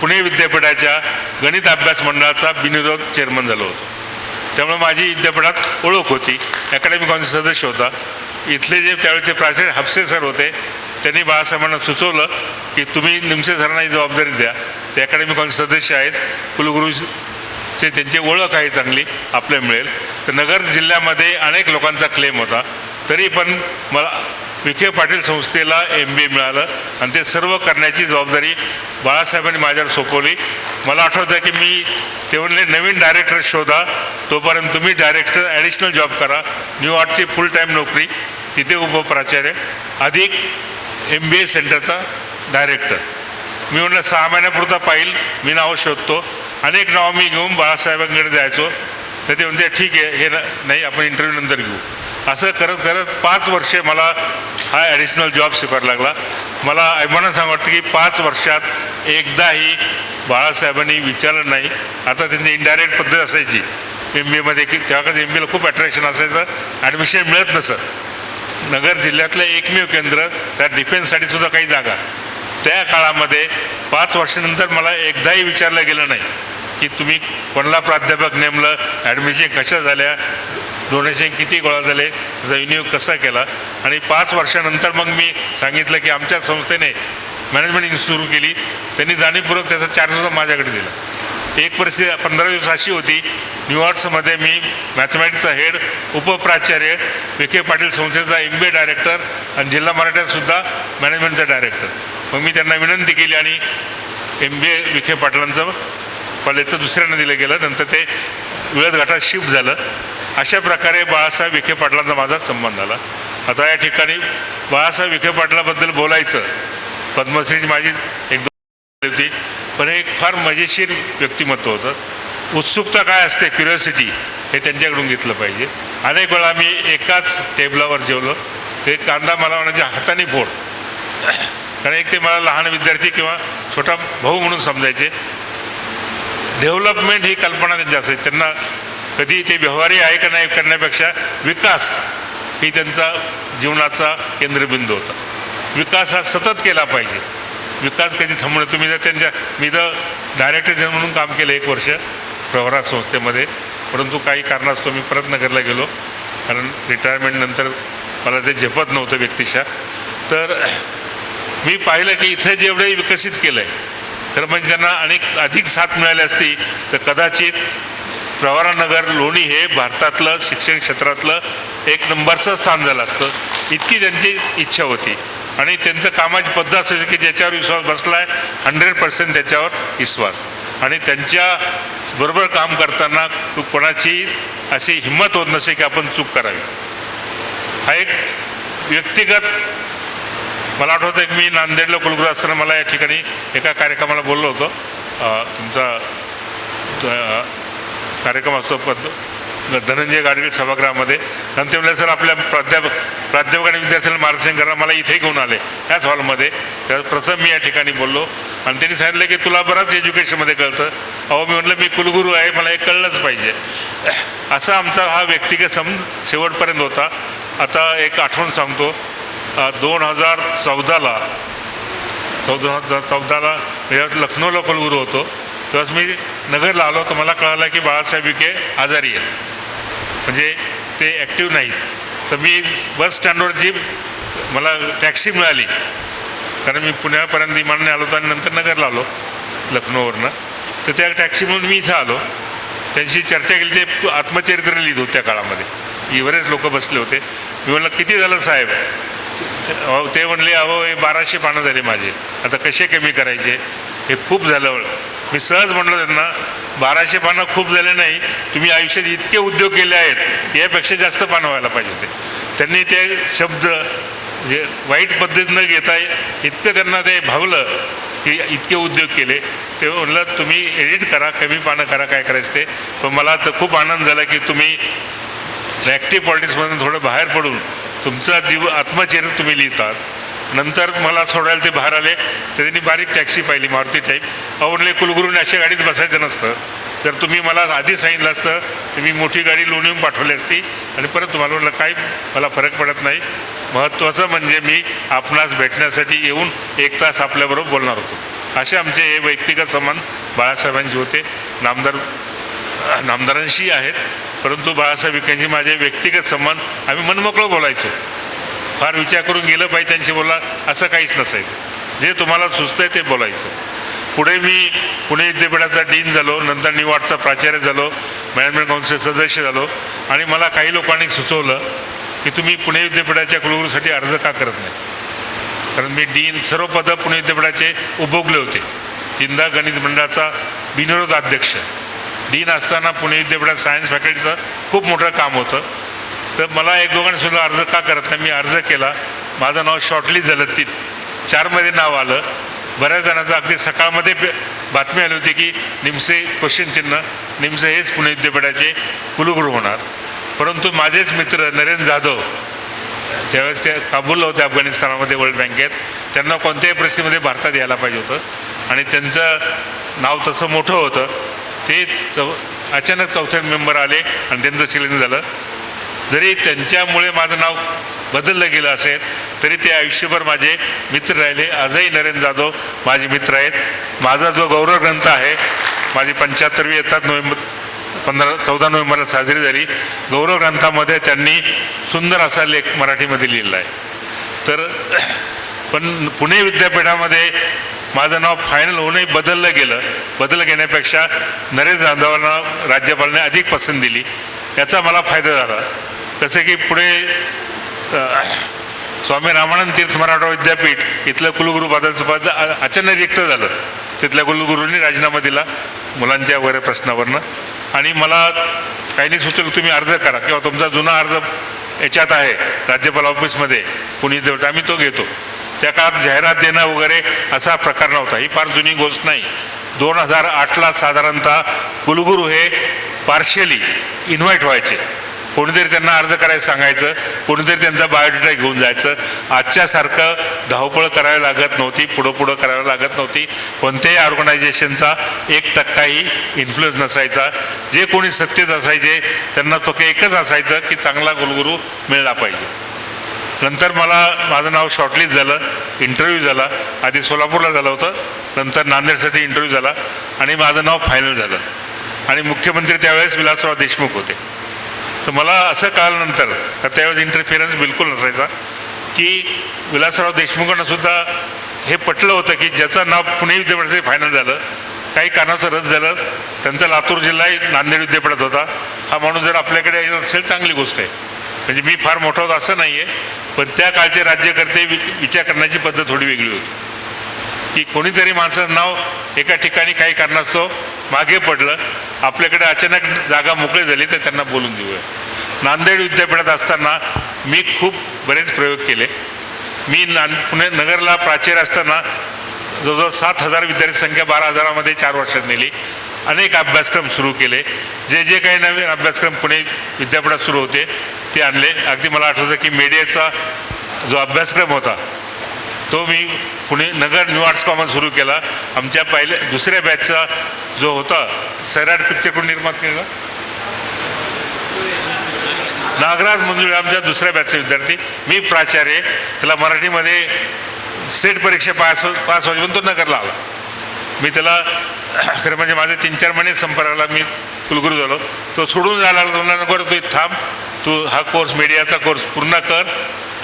पुणे विद्यापीठाच्या गणित अभ्यास मंडळाचा बिनविरोध चेअरमन झालो होतो. त्यामुळे माझी विद्यापीठात ओळख होती. अकॅडमिक काउन्सिल सदस्य होता. इथले जे त्यावेळेचे प्राचार्य हापसे सर होते त्यांनी बाळासाहेबांना सुचवलं की तुम्ही निमसे सरांना ही जबाबदारी द्या. ते अकॅडमिक काउन्सिल सदस्य आहेत, कुलगुरूचे त्यांची ओळख आहे चांगली, आपल्याला मिळेल. तर नगर जिल्ह्यामध्ये अनेक लोकांचा क्लेम होता. तरी पण मला विखे पाटील संस्थेला MBA मिळालं आणि ते सर्व करण्याची जबाबदारी बाळासाहेबांनी माझ्यावर सोपवली. मला आठवतं की मी ते म्हणले नवीन डायरेक्टर शोधा, तोपर्यंत तुम्ही डायरेक्टर ॲडिशनल जॉब करा. न्यू आर्टची फुल टाईम नोकरी, तिथे उपप्राचार्य अधिक MBA सेंटरचा डायरेक्टर. मी म्हटलं 6 महिन्यापुरता पाहिल, मी नावं शोधतो. अनेक नावं मी घेऊन बाळासाहेबांकडे जायचो, तर ते म्हणते ठीक आहे, हे नाही आपण इंटरव्ह्यू नंतर घेऊ. असं करत करत 5 वर्षे मला हा ॲडिशनल जॉब स्वीकारावा लागला. मला अभिमानानं सांगू वाटतं की 5 वर्षात एकदाही बाळासाहेबांनी विचारलं नाही. आता त्यांची इनडायरेक्ट पद्धत असायची MBAमध्ये की त्यावेळेस MBAला खूप अट्रॅक्शन असायचं, ॲडमिशन मिळत नसं. नगर जिल्ह्यातलं एकमेव केंद्र, त्या डिफेन्ससाठी सुद्धा काही जागा. त्या काळामध्ये 5 वर्षानंतर मला एकदाही विचारलं गेलं नाही की तुम्ही कोणाला प्राध्यापक नेमलं, ॲडमिशन कशा झाल्या, डोनेशन किती गोळा झाले, त्याचा विनियोग कसा केला. आणि 5 वर्षानंतर मग मी सांगितलं की आमच्या संस्थेने मॅनेजमेंट सुरू केली. त्यांनी जाणीवपूर्वक त्याचा चार्जसुद्धा माझ्याकडे दिला. एक परिस्थिती 15 दिवस अशी होती, न्यू आर्ट्समध्ये मी मॅथमॅटिक्सचा हेड, उपप्राचार्य, विखे पाटील संस्थेचा MBA डायरेक्टर आणि जिल्हा मराठ्यातसुद्धा मॅनेजमेंटचा डायरेक्टर. मग मी त्यांना विनंती केली आणि MBA विखे पाटलांचं कॉलेजचं दुसऱ्यांना दिलं गेलं. नंतर ते विळद घाटात शिफ्ट झालं. अशा प्रकारे बाळासाहेब विखे पाटलांचा माझा संबंध आला. आता या ठिकाणी बाळासाहेब विखे पाटलाबद्दल बोलायचं, पद्मश्रीची माझी एक 2 होती, पण एक फार मजेशीर व्यक्तिमत्व होतं. उत्सुकता काय असते, क्युरिओसिटी, हे त्यांच्याकडून घेतलं पाहिजे. अनेक वेळा मी एकाच टेबलावर जेवलो, ते कांदा मला म्हणायचे हाताने फोड, कारण एक ते मला लहान विद्यार्थी किंवा छोटा भाऊ म्हणून समजायचे. डेव्हलपमेंट ही कल्पना त्यांची असायची. त्यांना कधी ते व्यवहारी आहे का नाही करण्यापेक्षा विकास ही त्यांचा जीवनाचा केंद्रबिंदू होता. विकास हा सतत केला पाहिजे. विकास कधी थांबणं. तुम्ही जर मी तर डायरेक्टर जनरल म्हणून काम केलं 1 वर्ष प्रवरा संस्थेमध्ये, परंतु काही कारणास्तव मी परत नगरला गेलो, कारण रिटायरमेंटनंतर मला ते झेपत नव्हतं व्यक्तिशः. तर मी पाहिलं की इथं जेवढंही विकसित केलं आहे, तर म्हणजे त्यांना अधिक साथ मिळाली असती तर कदाचित प्रवरानगर लोणी हे भारतातलं शिक्षण क्षेत्रातलं 1 नंबरचं स्थान झालं असतं. इतकी त्यांची इच्छा होती आणि त्यांचं कामाची पद्धत असायची की ज्याच्यावर विश्वास बसला आहे 100% त्याच्यावर विश्वास. आणि त्यांच्या बरोबर काम करताना कोणाची अशी हिंमत होत नसे की आपण चूक करावी. हा एक व्यक्तिगत, मला आठवतं की मी नांदेडला कुलगुरू असताना मला या ठिकाणी एका कार्यक्रमाला बोललो होतो. तुमचा कार्यक्रम असतो धनंजय गाडगीळ सभागृहामध्ये. नंतर म्हणलं सर आपल्या प्राध्यापक आणि विद्यार्थ्यांना मार्गदर्शन करा. मला इथे घेऊन आले त्याच हॉलमध्ये. त्यावेळेस प्रथम मी या ठिकाणी बोललो आणि त्यांनी सांगितलं की तुला बराच एज्युकेशनमध्ये कळतं. अहो मी म्हटलं मी कुलगुरू आहे, मला हे कळलंच पाहिजे. असा आमचा हा व्यक्तिगत शेवटपर्यंत होता. आता एक आठवण सांगतो. 2014ला लखनौला कुलगुरू होतो. तेव्हाच मी नगरला आलो तर मला कळालं की बाळासाहेब विखे आजारी आहेत, म्हणजे ते ॲक्टिव्ह नाहीत. तर मी बस स्टँडवर जी मला टॅक्सी मिळाली, कारण मी पुण्यापर्यंत विमानाने आलो होतो आणि नंतर नगरला आलो लखनौवरनं, तर त्या टॅक्सी म्हणून मी इथं आलो. त्यांची चर्चा केली. ते आत्मचरित्र लिहित होते त्या काळामध्ये. बरेच लोक बसले होते. मी म्हणलं किती झालं साहेब? ते म्हणले अहो हे 1200 पानं झाले माझे, आता कसे कमी करायचे, हे खूप झालं. मी सहज म्हणलो त्यांना 1200 पानं खूप झाले नाही, तुम्ही आयुष्यात इतके उद्योग केले आहेत, यापेक्षा जास्त पानं व्हायला पाहिजे होते. त्यांनी ते शब्द म्हणजे वाईट पद्धत न घेता इतकं त्यांना ते भावलं की इतके उद्योग केले. ते म्हणलं तुम्ही एडिट करा, कमी पानं करा, काय करायचं ते. पण मला तर खूप आनंद झाला की तुम्ही ॲक्टिव्ह पॉलिटिक्समधून थोडं बाहेर पडून तुमचा आत्मचरित्र तुम्ही लिहितात. नंतर मला सोडायला ते बाहेर आले, तर त्यांनी बारीक टॅक्सी पाहिली मारुती टाईप. अहो म्हणले कुलगुरूने अशा गाडीत बसायचं नसतं, जर तुम्ही मला आधी सांगितलं असतं तर मी मोठी गाडी लोणीहून पाठवली असती आणि परत तुम्हाला म्हणलं काही मला फरक पडत नाही. महत्त्वाचं म्हणजे मी आपणास भेटण्यासाठी येऊन 1 तास आपल्याबरोबर बोलणार होतो. असे आमचे हे व्यक्तिगत संबंध बाळासाहेबांचे होते. नामदारांशी आहेत, परंतु बाळासाहेब विखेंशी माझे व्यक्तिगत संबंध, आम्ही मनमोकळं बोलायचो. फार विचार करून गेलं पाहिजे त्यांची बोला असं काहीच नसायचं. जे तुम्हाला सुचतंय ते बोलायचं. पुढे मी पुणे विद्यापीठाचा डीन झालो, नंतर न्यू आर्ट्सचा प्राचार्य झालो, मॅनेजमेंट काउन्सिल सदस्य झालो. आणि मला काही लोकांनी सुचवलं की तुम्ही पुणे विद्यापीठाच्या कुलगुरूसाठी अर्ज का करत नाही. कारण मी डीन सर्व पदं पुणे विद्यापीठाचे उपभोगले होते. तीनदा गणित मंडळाचा बिनविरोध अध्यक्ष, डीन असताना पुणे विद्यापीठात सायन्स फॅकल्टीचं खूप मोठं काम होतं. तर मला एक दोघांनीसुद्धा अर्ज का करत नाही. मी अर्ज केला, माझं नाव शॉर्टलिस्ट झालं, 4मध्ये नाव आलं. बऱ्याच जणांचं अगदी सकाळमध्ये बातमी आली होती की निमसे क्वेश्चन चिन्ह, निमसे हेच पुणे विद्यापीठाचे कुलगुरू होणार. परंतु माझेच मित्र नरेंद्र जाधव त्यावेळेस ते काबूलला होते अफगाणिस्तानामध्ये वर्ल्ड बँकेत, त्यांना कोणत्याही परिस्थितीमध्ये भारतात यायला पाहिजे होतं आणि त्यांचं नाव तसं मोठं होतं. ते अचानक 4थ्या मेंबर आले आणि त्यांचं सिलेक्शन झालं. जरी त्यांच्यामुळे माझं नाव बदललं गेलं असेल तरी ते आयुष्यभर माझे मित्र राहिले. आजही नरेंद्र जाधव माझे मित्र आहेत. माझा जो गौरव ग्रंथ आहे, माझी 75वी येतात 14 नोव्हेंबरला साजरी झाली. गौरव ग्रंथामध्ये त्यांनी सुंदर असा लेख मराठीमध्ये लिहिला आहे. तर पण पुणे विद्यापीठामध्ये माझं नाव फायनल होऊनही बदललं घेण्यापेक्षा नरेंद्र जाधवांना राज्यपालांनी अधिक पसंत दिली. याचा मला फायदा झाला. कसं की पुढे स्वामी रामानंद तीर्थ मराठवाडा विद्यापीठ इथलं कुलगुरू पदाचं पद अचानक रिक्त झालं. तिथल्या कुलगुरूंनी राजीनामा दिला मुलांच्या वगैरे प्रश्नावरनं. आणि मला काहींनी सुचवलं तुम्ही अर्ज करा किंवा तुमचा जुना अर्ज याच्यात आहे राज्यपाल ऑफिसमध्ये पुणे विद्यापीठ, आम्ही तो घेतो. त्या काळात जाहिरात देणं वगैरे असा प्रकार नव्हता. ही फार जुनी गोष्ट नाही. 2008ला साधारणतः कुलगुरू हे पार्शियली इन्व्हाइट व्हायचे. कोणीतरी त्यांना अर्ज करायला सांगायचं, कोणीतरी त्यांचा बायोडेटा घेऊन जायचं. आजच्यासारखं धावपळ करावी लागत नव्हती, पुढं करावी लागत नव्हती. कोणत्याही ऑर्गनायझेशनचा 1%ही इन्फ्लुएन्स नसायचा. जे कोणी सत्तेत असायचे त्यांना फक्त एकच असायचं की चांगला कुलगुरू मिळला पाहिजे. नंतर माझं नाव शॉर्टलिस्ट झालं, इंटरव्ह्यू झाला. आधी सोलापूरला झालं होतं, नंतर नांदेडसाठी इंटरव्ह्यू झाला आणि माझं नाव फायनल झालं. आणि मुख्यमंत्री त्यावेळेस विलासराव देशमुख होते. तर मला असं कळाल्यानंतर त्यावेळेस इंटरफिरन्स बिलकुल नसायचा की विलासराव देशमुखांनासुद्धा हे पटलं होतं की ज्याचं नाव पुणे विद्यापीठाचे फायनल झालं, काही कारणाचं रद्द झालं, त्यांचा लातूर जिल्हाही नांदेड विद्यापीठात होता. हा माणूस जर आपल्याकडे येत असेल चांगली गोष्ट आहे. म्हणजे मी फार मोठा होतो असं नाही आहे, पण त्या काळचे राज्यकर्ते विचार करण्याची पद्धत थोडी वेगळी होती की कोणीतरी माणसाचं नाव एका ठिकाणी काही कारणास्तव मागे पडलं, आपल्याकडे अचानक जागा मोकळी झाली तर त्यांना बोलून देऊया. नांदेड विद्यापीठात असताना मी खूप बरेच प्रयोग केले. मी पुणे नगरला प्राचार्य असताना जवळजवळ 7,000 विद्यार्थी संख्या 12,000मध्ये 4 वर्षात नेली. अनेक अभ्यासक्रम सुरू केले. जे काही नवीन अभ्यासक्रम पुणे विद्यापीठात सुरू होते ते आणले. अगदी मला आठवतं की मीडियाचा जो अभ्यासक्रम होता तो मी पुणे नगर न्यू आर्ट्स कॉमर्स सुरू केला. आमच्या दुसऱ्या बॅचचा जो होता सैराट पिक्चर कोण निर्माण केला, नागराज मंजुळे आमच्या दुसऱ्या बॅचचे विद्यार्थी. मी प्राचार्य. त्याला मराठीमध्ये सेट परीक्षा पास व्हायची तो नगरला आला. मी त्याला खरं म्हणजे माझे 3-4 महिने संपर्काला मी कुलगुरू झालो. तो सोडून जायला लागला, नको तू थांब, तू हा कोर्स मीडियाचा कोर्स पूर्ण कर,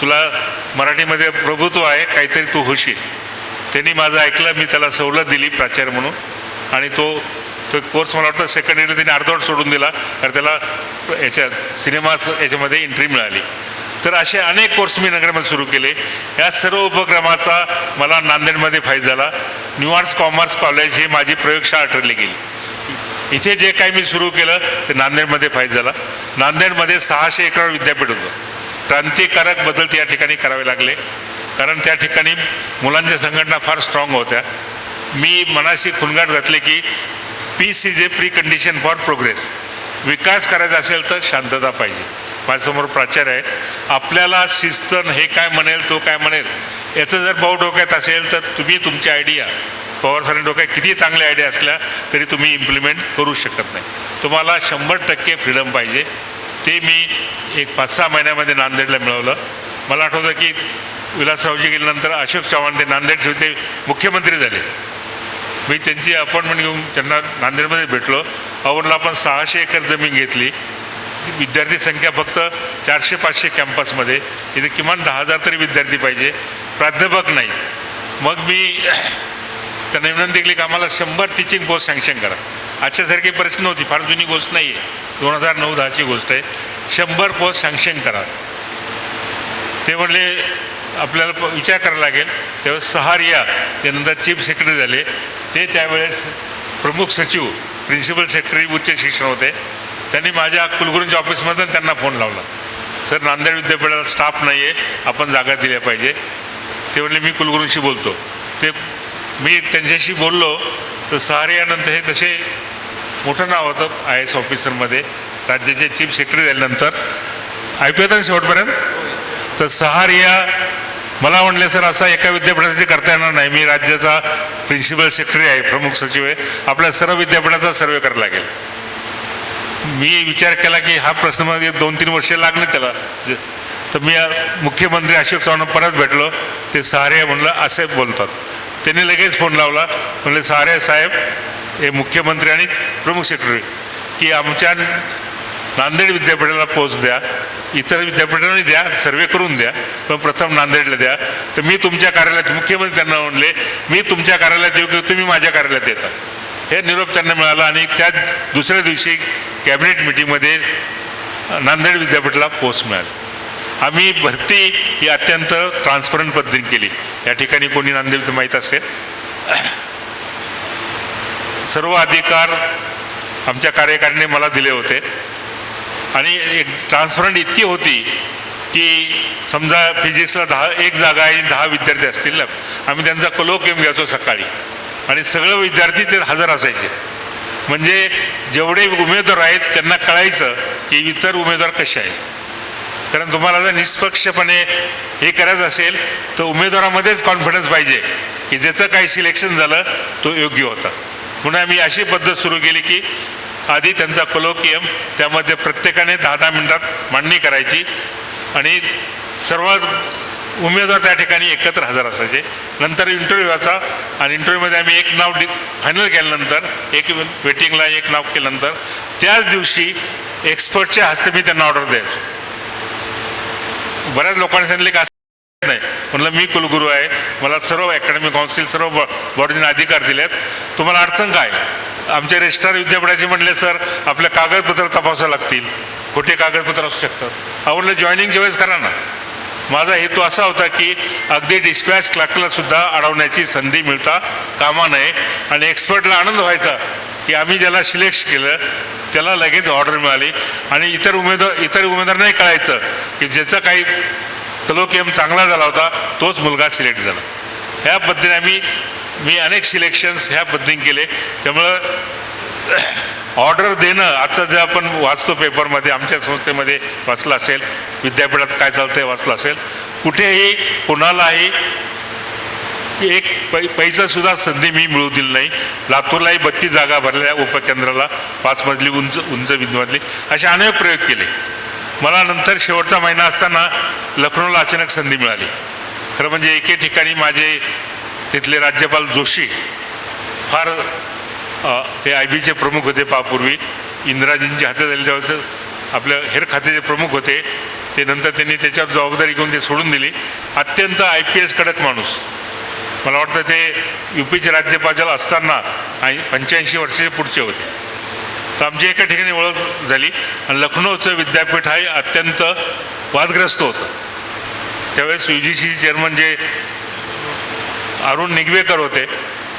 तुला मराठीमध्ये प्रभुत्व आहे, काहीतरी तू होशील. त्यांनी माझं ऐकलं. मी त्याला सवलत दिली प्राचार्य म्हणून आणि तो कोर्स मला वाटतं सेकंड इयरला त्यांनी अर्धवट सोडून दिला कारण त्याला सिनेमा याच्यामध्ये एंट्री मिळाली. तर असे अनेक कोर्स मी नगरमध्ये सुरू केले. या सर्व उपक्रमाचा मला नांदेडमध्ये फायदा झाला. न्यू आर्ट्स कॉमर्स कॉलेज ही माझी प्रयोगशाळा ठरली गेली. इथे जे काही मी सुरू केलं ते नांदेडमध्ये फायदा झाला. नांदेडमध्ये 600 एकर विद्यापीठ होतं. क्रांतिकारक बदल त्या ठिकाणी करावे लागले कारण त्या ठिकाणी मुलांच्या संघटना फार स्ट्रॉंग होत्या. मी मनाशी खुणगाट घातले की peace is a pre condition for progress. विकास करायचा असेल तर शांतता पाहिजे. माझ्यासमोर प्राचार्य आहेत. आपल्याला शिस्त हे काय म्हणेल तो काय म्हणेल याचं जर भाऊ डोक्यात असेल तर तुम्ही तुमची आयडिया पवार सरांनी डोक्यात किती चांगल्या आयडिया असल्या तरी तुम्ही इम्प्लिमेंट करू शकत नाही. तुम्हाला 100% फ्रीडम पाहिजे. ते मी एक 5-6 महिन्यामध्ये नांदेडला मिळवलं. मला आठवतं की विलासरावजी गेल्यानंतर अशोक चव्हाण ते नांदेडचे ते मुख्यमंत्री झाले. मी त्यांची अपॉइंटमेंट घेऊन त्यांना नांदेडमध्ये भेटलो. औरला आपण 600 एकर जमीन घेतली. विद्यार्थी संख्या फक्त 400-500 कॅम्पसमध्ये. इथे किमान 10,000 तरी विद्यार्थी पाहिजे, प्राध्यापक नाहीत. मग मी त्यांना विनंती केली की आम्हाला 100 टीचिंग पोस्ट सँक्शन करा. आजच्यासारखी परिस्थिती नव्हती, फार जुनी गोष्ट नाही आहे, 2009-10ची गोष्ट आहे. 100 पोस्ट सँक्शन करा. ते म्हणले आपल्याला विचार करायला लागेल. त्यावेळेस सहारिया ते नंतर चीफ सेक्रेटरी झाले, ते त्यावेळेस प्रमुख सचिव प्रिन्सिपल सेक्रेटरी उच्च शिक्षण होते. त्यांनी माझ्या कुलगुरूंच्या ऑफिसमधून त्यांना फोन लावला, सर नांदेड विद्यापीठाला स्टाफ नाही आहे, आपण जागा दिल्या पाहिजे. ते म्हणले मी कुलगुरूंशी बोलतो. ते मी त्यांच्याशी बोललो तर सहारियानंतर हे तसे मोठं नाव होतं IAS ऑफिसरमध्ये, राज्याचे चीफ सेक्रेटरी झाल्यानंतर. ऐकूयात ना शेवटपर्यंत. तर सहारिया मला म्हणले सर असा एका विद्यापीठासाठी करता येणार नाही, मी राज्याचा प्रिन्सिपल सेक्रेटरी आहे, प्रमुख सचिव आहे, आपल्या सर्व विद्यापीठाचा सर्वे करायला लागेल. मी विचार केला की हा प्रश्न मध्ये 2-3 वर्षे लागले त्याला. तर मी मुख्यमंत्री अशोक चव्हाण परत भेटलो. ते सहारिया म्हणलं असे बोलतात. त्यांनी लगेच फोन लावला, म्हणले सहारिया साहेब हे मुख्यमंत्री आणि प्रमुख सेक्रेटरी की आमच्या नांदेड विद्यापीठाला पोच द्या, इतर विद्यापीठांनी द्या, सर्वे करून द्या, पण प्रथम नांदेडला द्या. तर मी तुमच्या कार्यालयात, मुख्यमंत्री त्यांना म्हणले मी तुमच्या कार्यालयात येऊ की तुम्ही माझ्या कार्यालयात येता. हे निरोप त्यांना मिळाला आणि त्या दुसऱ्या दिवशी कॅबिनेट मिटिंगमध्ये नांदेड विद्यापीठाला पोस्ट मिळाली. आम्ही भरती ही अत्यंत ट्रान्सपरंट पद्धतीने केली. या ठिकाणी कोणी नांदेड माहीत असेल, सर्व अधिकार आमच्या कार्यकारिणीने मला दिले होते आणि एक ट्रान्सपरंट इतकी होती की समजा फिजिक्सला 1 जागा आहे, 10 विद्यार्थी असतील, आम्ही त्यांचा कोलोक्वियम घ्यायचो सकाळी आणि सगळे विद्यार्थी ते हजर असायचे. म्हणजे जेवढे उमेदवार आहेत त्यांना कळायचं की इतर उमेदवार कसे आहेत. कारण तुम्हाला जर निष्पक्षपणे हे करायचं असेल तर उमेदवारामध्येच कॉन्फिडन्स पाहिजे की ज्याचं काही सिलेक्शन झालं तो योग्य होता. म्हणून आम्ही अशी पद्धत सुरू केली की आधी त्यांचा कोलोक्वियम, त्यामध्ये प्रत्येकाने 10-10 मिनिटात मांडणी करायची आणि सर्व उमेदवार त्या ठिकाणी एकत्र हजर असायचे. नंतर इंटरव्ह्यू व्हायचा आणि इंटरव्ह्यूमध्ये आम्ही एक नाव फायनल केल्यानंतर, एक वेटिंगला एक नाव केल्यानंतर त्याच दिवशी एक्सपर्टच्या हस्ते मी त्यांना ऑर्डर द्यायचो. बऱ्याच लोकांनी सांगितले की असं नाही. म्हणलं मी कुलगुरू आहे, मला सर्व अकॅडमिक काउन्सिल सर्व बॉडीने अधिकार दिलेत, तुम्हाला अडचण काय. आमचे रजिस्ट्रार विद्यापीठाचे म्हणले सर आपल्या कागदपत्र तपासावं लागतील, खोटे कागदपत्र असू शकतात. म्हणलं जॉईनिंगच्या वेळेस करा ना. माझा हेतू असा होता की अगदी डिस्पॅच क्लर्कला सुद्धा अडवण्याची संधी मिळता कामा नये आणि एक्सपर्टला आनंद व्हायचा की आम्ही ज्याला सिलेक्ट केलं त्याला लगेच ऑर्डर मिळाली आणि इतर उमेदवार नाही कळायचं की ज्याचा काही कोलोक्वियम चांगला झाला होता तोच मुलगा सिलेक्ट झाला. ह्या पद्धतीने मी अनेक सिलेक्शन्स ह्या पद्धतीने केले. त्यामुळं ऑर्डर देणं, आजचं जे आपण वाचतो पेपरमध्ये, आमच्या संस्थेमध्ये वाचलं असेल, विद्यापीठात काय चालतं आहे वाचलं असेल, कुठेही कोणालाही एक पैसासुद्धा संधी मी मिळू दिली नाही. लातूरलाही 32 जागा भरल्या, उपकेंद्राला 5 मजली उंच बिंदूमधली, असे अनेक प्रयोग केले. मला नंतर शेवटचा महिना असताना लखनौला अचानक संधी मिळाली. खरं म्हणजे एके ठिकाणी माझे तिथले राज्यपाल जोशी फार ते IBचे प्रमुख होते पूर्वी, इंदिराजींची हत्या झाली त्यावेळेस आपल्या हेर खात्याचे प्रमुख होते. ते नंतर त्यांनी त्याच्यावर जबाबदारी घेऊन ते सोडून दिली. अत्यंत IPS कडक माणूस. मला वाटतं ते UPचे राज्यपाल असताना 85 वर्षाचे पुढचे होते. तर आमची एका ठिकाणी ओळख झाली आणि लखनौचं विद्यापीठ हे अत्यंत वादग्रस्त होतं. त्यावेळेस UGC चेअरमन जे अरुण निगवेकर होते,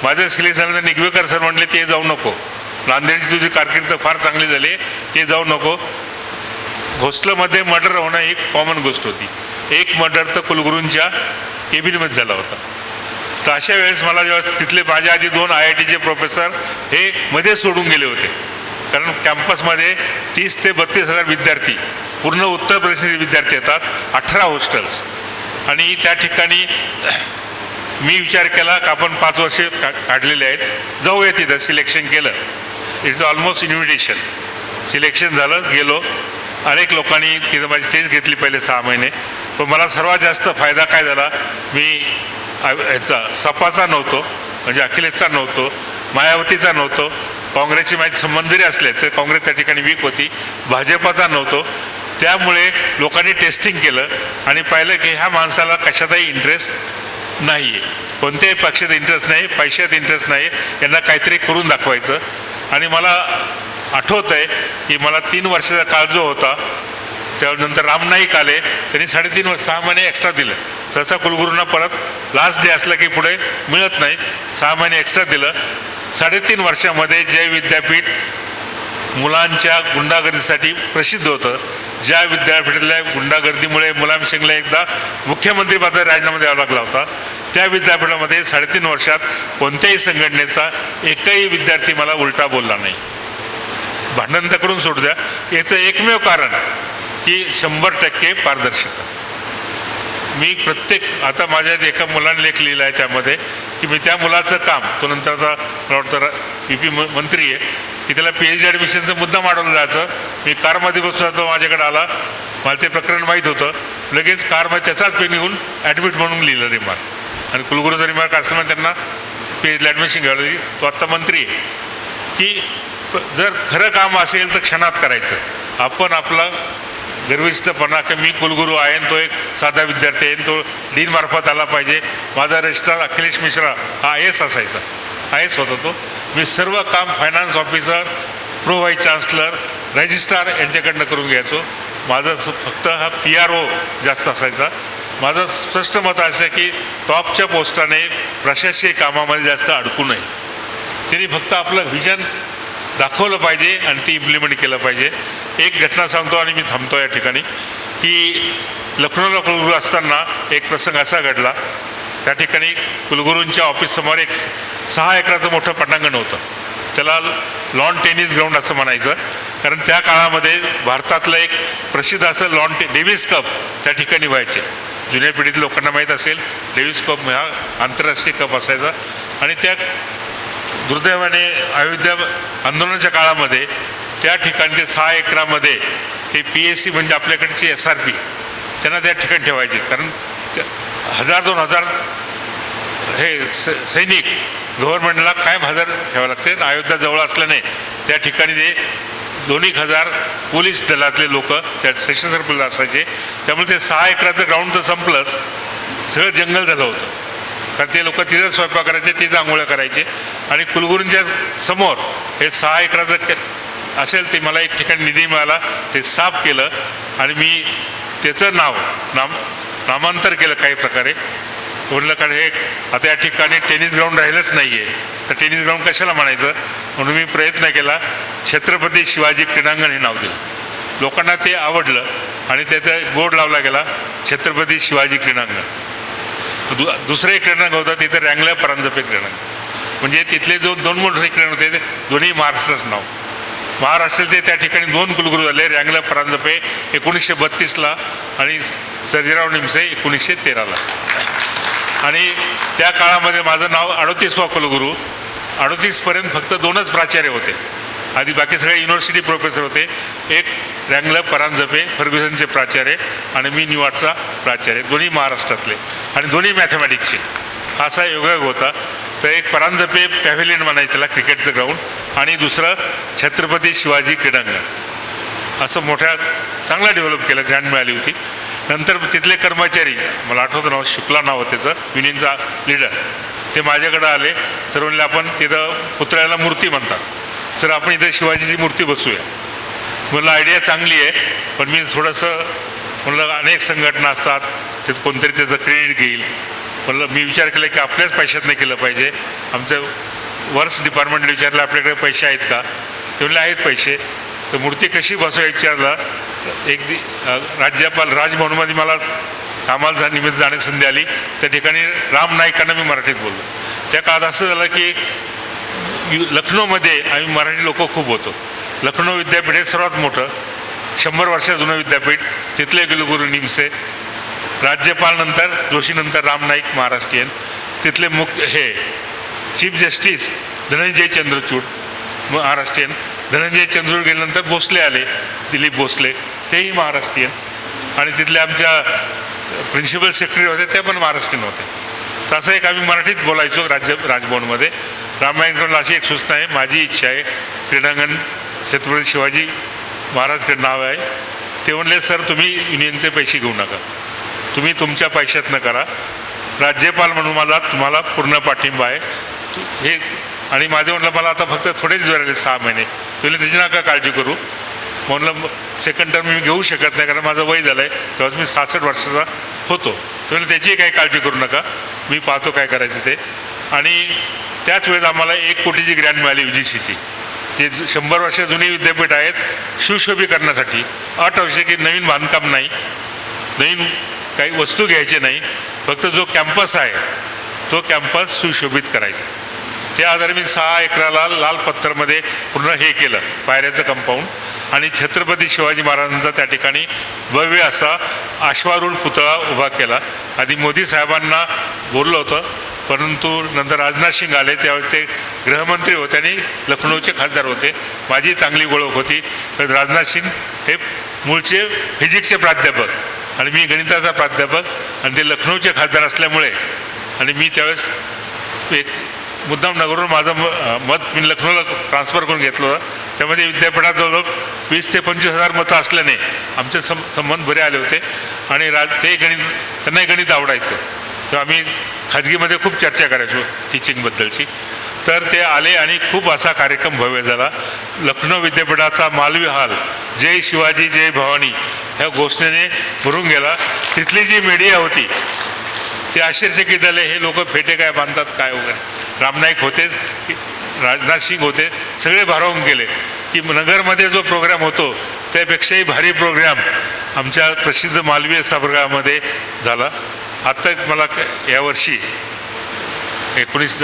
माझं सिलेक्शन झालं तर निगवेकर सर म्हणले ते जाऊ नको, नांदेडची तुझी कारकीर्द फार चांगली झाली, ते जाऊ नको. हॉस्टेलमध्ये मर्डर होणं एक कॉमन गोष्ट होती. एक मर्डर तर कुलगुरूंच्या केबिनमध्ये झाला होता. तर अशा वेळेस मला जेव्हा तिथले माझ्या आधी 2 IITचे प्रोफेसर हे मध्ये सोडून गेले होते, कारण कॅम्पसमध्ये 30 ते 32 हजार विद्यार्थी, पूर्ण उत्तर प्रदेशातील विद्यार्थी येतात, 18 हॉस्टेल्स. आणि त्या ठिकाणी मी विचार केला की आपण 5 वर्षे काढलेले आहेत, जाऊया तिथं. सिलेक्शन केलं. It's almost invitation. सिलेक्शन झालं, गेलो. अनेक लोकांनी तिथं माझी टेस्ट घेतली पहिले 6 महिने. पण मला सर्वात जास्त फायदा काय झाला, मी ह्याचा सपाचा नव्हतो, म्हणजे अखिलेशचा नव्हतो, मायावतीचा नव्हतो, काँग्रेसचे माझे संबंध जरी असले तर काँग्रेस त्या ठिकाणी वीक होती, भाजपाचा नव्हतो. त्यामुळे लोकांनी टेस्टिंग केलं आणि पाहिलं की ह्या माणसाला कशातही इंटरेस्ट नाही आहे, कोणत्याही पक्षात इंटरेस्ट नाही, पैशात इंटरेस्ट नाही, यांना काहीतरी करून दाखवायचं. आणि मला आठवतं आहे की मला 3 वर्षाचा काळ जो होता त्यानंतर राम नाईक आले, त्यांनी 6 महिने एक्स्ट्रा दिलं. सहसा कुलगुरूंना परत लास्ट डे असला की पुढे मिळत नाही, 6 महिने एक्स्ट्रा दिलं. 3.5 वर्षामध्ये जे विद्यापीठ मुलांच्या गुंडागर्दीसाठी प्रसिद्ध होतं, ज्या विद्यापीठातल्या गुंडागर्दीमुळे मुलायम सिंगला एकदा मुख्यमंत्री पदाचा राजीनामा द्यावा लागला होता, त्या विद्यापीठामध्ये 3.5 वर्षात कोणत्याही संघटनेचा एकही विद्यार्थी मला उलटा बोलला नाही. भांडण तर करून सोडू द्या, याचं एकमेव कारण की 100% पारदर्शकता. मी आता माझ्या एका मुलाने लेख लिहिला आहे त्यामध्ये की मी त्या मुलाचं काम, तो नंतर आता मला वाटतं UP मंत्री आहे, की त्याला PhD ॲडमिशनचं मुद्दा मांडवलं जायचं. मी कारमध्ये बसला, तो माझ्याकडे आला, मला ते प्रकरण माहीत होतं, लगेच कारमध्ये त्याचाच पेन घेऊन ॲडमिट म्हणून लिहिलं रिमार्क. आणि कुलगुरूचा रिमार्क असल्यामुळे त्यांना PhD ॲडमिशन घ्यावं लागली. तो आत्ता मंत्री आहे. की जर खरं काम असेल तर क्षणात करायचं. आपण आपला गर्विष्ठपणा की मी कुलगुरू आहे आणि तो एक साधा विद्यार्थी आहे, तो डीन मार्फत आला पाहिजे. माझा रजिस्ट्रार अखिलेश मिश्रा हा IAS असायचा, IAS होता तो. मी सर्व काम finance officer, pro vice chancellor, registrar यांच्याकडनं करून घ्यायचो. माझं फक्त हा PRO जास्त असायचा. माझं स्पष्ट मत असं आहे की टॉपच्या पोस्टाने प्रशासकीय कामामध्ये जास्त अडकू नये. त्यांनी फक्त आपलं व्हिजन दाखवलं पाहिजे आणि ती इम्प्लिमेंट केलं पाहिजे. एक घटना सांगतो आणि मी थांबतो या ठिकाणी, की लखनौला कुलगुरू असताना एक प्रसंग असा घडला. त्या ठिकाणी कुलगुरूंच्या ऑफिससमोर एक 6 एकराचं मोठं पटांगण होतं. त्याला लॉन टेनिस ग्राउंड असं म्हणायचं, कारण त्या काळामध्ये भारतातलं एक प्रसिद्ध असं डेव्हिस कप त्या ठिकाणी व्हायचे. जुन्या पिढीतील लोकांना माहीत असेल, डेव्हिस कप हा आंतरराष्ट्रीय कप असायचा. आणि त्या दुर्दैवाने अयोध्या आंदोलनाच्या काळामध्ये त्या ठिकाणी ते 6 एकरामध्ये ते PSC म्हणजे आपल्याकडची SRP त्यांना त्या ठिकाणी ठेवायचे. कारण 1000-2000 हे सैनिक गव्हर्नमेंटला कायम हजर ठेवावं लागते. अयोध्या जवळ असल्याने त्या ठिकाणी ते 2,000 पोलीस दलातले लोक त्या सशस्त्र पोलीस असायचे. त्यामुळे ते 6 एकराचं ग्राउंड तर संपलंच, सगळं जंगल झालं होतं. कारण ते लोक तिथं स्वयंपाक करायचे, तिथं आंघोळ्या करायचे. आणि कुलगुरूंच्या समोर हे 6 एकराचं असेल ते मला एक ठिकाणी निधी मिळाला, ते साफ केलं आणि मी त्याचं नामांतर केलं काही प्रकारे. म्हणलं कारण हे आता या ठिकाणी टेनिस ग्राउंड राहिलंच नाही आहे, तर टेनिस ग्राउंड कशाला म्हणायचं, म्हणून मी प्रयत्न केला. छत्रपती शिवाजी क्रीडांगण हे नाव दिलं. लोकांना ते आवडलं आणि त्याचा बोर्ड लावला गेला, छत्रपती शिवाजी क्रीडांगण. दुसरं एक क्रीडांगण होतं तिथं रँगल्या परांजपे क्रीडांगण. म्हणजे तिथले जो 2 मोठे क्रीडांगण होते ते दोन्ही महाराष्ट्राचं नाव. महाराष्ट्र ते त्या ठिकाणी 2 कुलगुरू झाले, रँगल्या परांजपे 1932ला आणि सर्जेराव निमसे 1913ला. आणि त्या काळामध्ये माझं नाव 38वा कुलगुरू. 38पर्यंत फक्त 2च प्राचार्य होते, आधी बाकी सगळे युनिव्हर्सिटी प्रोफेसर होते. एक रँगल्या परांजपे फर्ग्युसनचे प्राचार्य आणि मी न्यूयॉर्कचा प्राचार्य, दोन्ही महाराष्ट्रातले आणि दोन्ही मॅथमॅटिक्सचे. हा असा योगायोग होता. तर एक परांजपे पॅव्हेलियन म्हणायचं त्याला, क्रिकेटचं ग्राउंड, आणि दुसरं छत्रपती शिवाजी क्रीडांगण असं मोठ्या चांगला डेव्हलप केलं, ग्रँड मिळाली होती. नंतर तिथले कर्मचारी, मला आठवतं नाव, शुक्ला नाव होतं त्याचं, युनियनचा लीडर, ते माझ्याकडं आले. सर म्हणले आपण तिथं पुतळ्याला मूर्ती म्हणतात, सर आपण इथं शिवाजीची मूर्ती बसवूया. म्हणलं आयडिया चांगली आहे, पण मी थोडंसं म्हणलं अनेक संघटना असतात, ते कोणतरी त्याचं क्रेडिट घेईल. म्हणलं मी विचार केला की आपल्याच पैशातनं केलं पाहिजे. आमचं वर्क्स डिपार्टमेंटला विचारलं आपल्याकडे पैसे आहेत का, ते म्हणले आहेत पैसे. तर मूर्ती कशी बसवायची विचारलं. राज्यपाल राजभवनमध्ये मला कामाला निमित्त जाण्याची संधी आली. त्या ठिकाणी राम नाईकांना मी मराठीत बोललो. त्या काळात असं झालं की लखनौमध्ये आम्ही मराठी लोक खूप होतो. लखनौ विद्यापीठ हे सर्वात मोठं 100 वर्ष जुनं विद्यापीठ. तिथले कुलगुरू निमसे, राज्यपालनंतर जोशीनंतर राम नाईक महाराष्ट्रीयन. तिथले हे चीफ जस्टिस धनंजय चंद्रचूड महाराष्ट्रीयन. धनंजय चंद्रचूड गेल्यानंतर भोसले आले, दिलीप भोसले, तेही महाराष्ट्रीयन. आणि तिथले आमच्या प्रिन्सिपल सेक्रेटरी होते ते पण महाराष्ट्रीयन होते. तसं एक आम्ही मराठीत बोलायचो राजभवनमध्ये. रामनाईकडून अशी एक सूचना आहे, माझी इच्छा आहे क्रीडांगण छत्रपती शिवाजी महाराजकडे नाव आहे. ते म्हणले सर तुम्ही युनियनचे पैसे घेऊ नका, तुम्ही तुमच्या पैशातनं करा. राज्यपाल म्हणून मला तुम्हाला पूर्ण पाठिंबा आहे हे. आणि माझे म्हटलं मला आता फक्त थोडेच दिवस राहिले, 6 महिने. तुम्ही त्याची नका काळजी करू. म्हणलं सेकंड टर्म मी घेऊ शकत नाही कारण माझं वय झालं आहे, तेव्हा मी 66 वर्षाचा होतो. तर त्याची काही काळजी करू नका, मी पाहतो काय करायचं ते. आणि त्याच वेळेस आम्हाला 1 कोटीची ग्रँट मिळाली UGCची. जे 100 वर्ष जुनी विद्यापीठ आहेत, सुशोभीकरणासाठी. अट अशी की नवीन बांधकाम नाही, नवीन काही वस्तू घ्यायचे नाही, फक्त जो कॅम्पस आहे तो कॅम्पस सुशोभित करायचा. त्या आधारे मी 6 एकराला लाल पत्थरमध्ये पूर्ण हे केलं, पायऱ्याचं कंपाऊंड. आणि छत्रपती शिवाजी महाराजांचा त्या ठिकाणी भव्य असा अश्वारूढ पुतळा उभा केला. आधी मोदी साहेबांना बोललं होतं, परंतु नंतर राजनाथ सिंग आले, त्यावेळेस ते गृहमंत्री होते आणि लखनौचे खासदार होते. माझी चांगली ओळख होती. तर राजनाथ सिंग हे मूळचे फिजिक्सचे प्राध्यापक आणि मी गणिताचा प्राध्यापक, आणि ते लखनौचे खासदार असल्यामुळे, आणि मी त्यावेळेस एक मुद्दाम नगरवरून माझं मत मी लखनौला ट्रान्सफर करून घेतलं होतं. त्यामध्ये विद्यापीठात जवळजवळ 20 ते 25 हजार मतं असल्याने आमचे संबंध बरे आले होते. आणि ते त्यांनाही गणित आवडायचं, तेव्हा आम्ही खाजगीमध्ये खूप चर्चा करायचो टीचिंगबद्दलची. तर ते आले आणि खूप असा कार्यक्रम भव्य झाला. लखनौ विद्यापीठाचा मालवी हॉल जय शिवाजी जय भवानी ह्या घोषणेने भरून गेला. तिथली जी मीडिया होती ते आश्चर्यचकित झाले, हे लोक फेटे काय बांधतात काय वगैरे. रामनाईक होतेच, राजनाथ सिंग होते, सगळे भारावून गेले की नगरमध्ये जो प्रोग्राम होतो त्यापेक्षाही भारी प्रोग्राम आमच्या प्रसिद्ध मालवीय सभागृहामध्ये झाला. आत्ता मला यावर्षी 19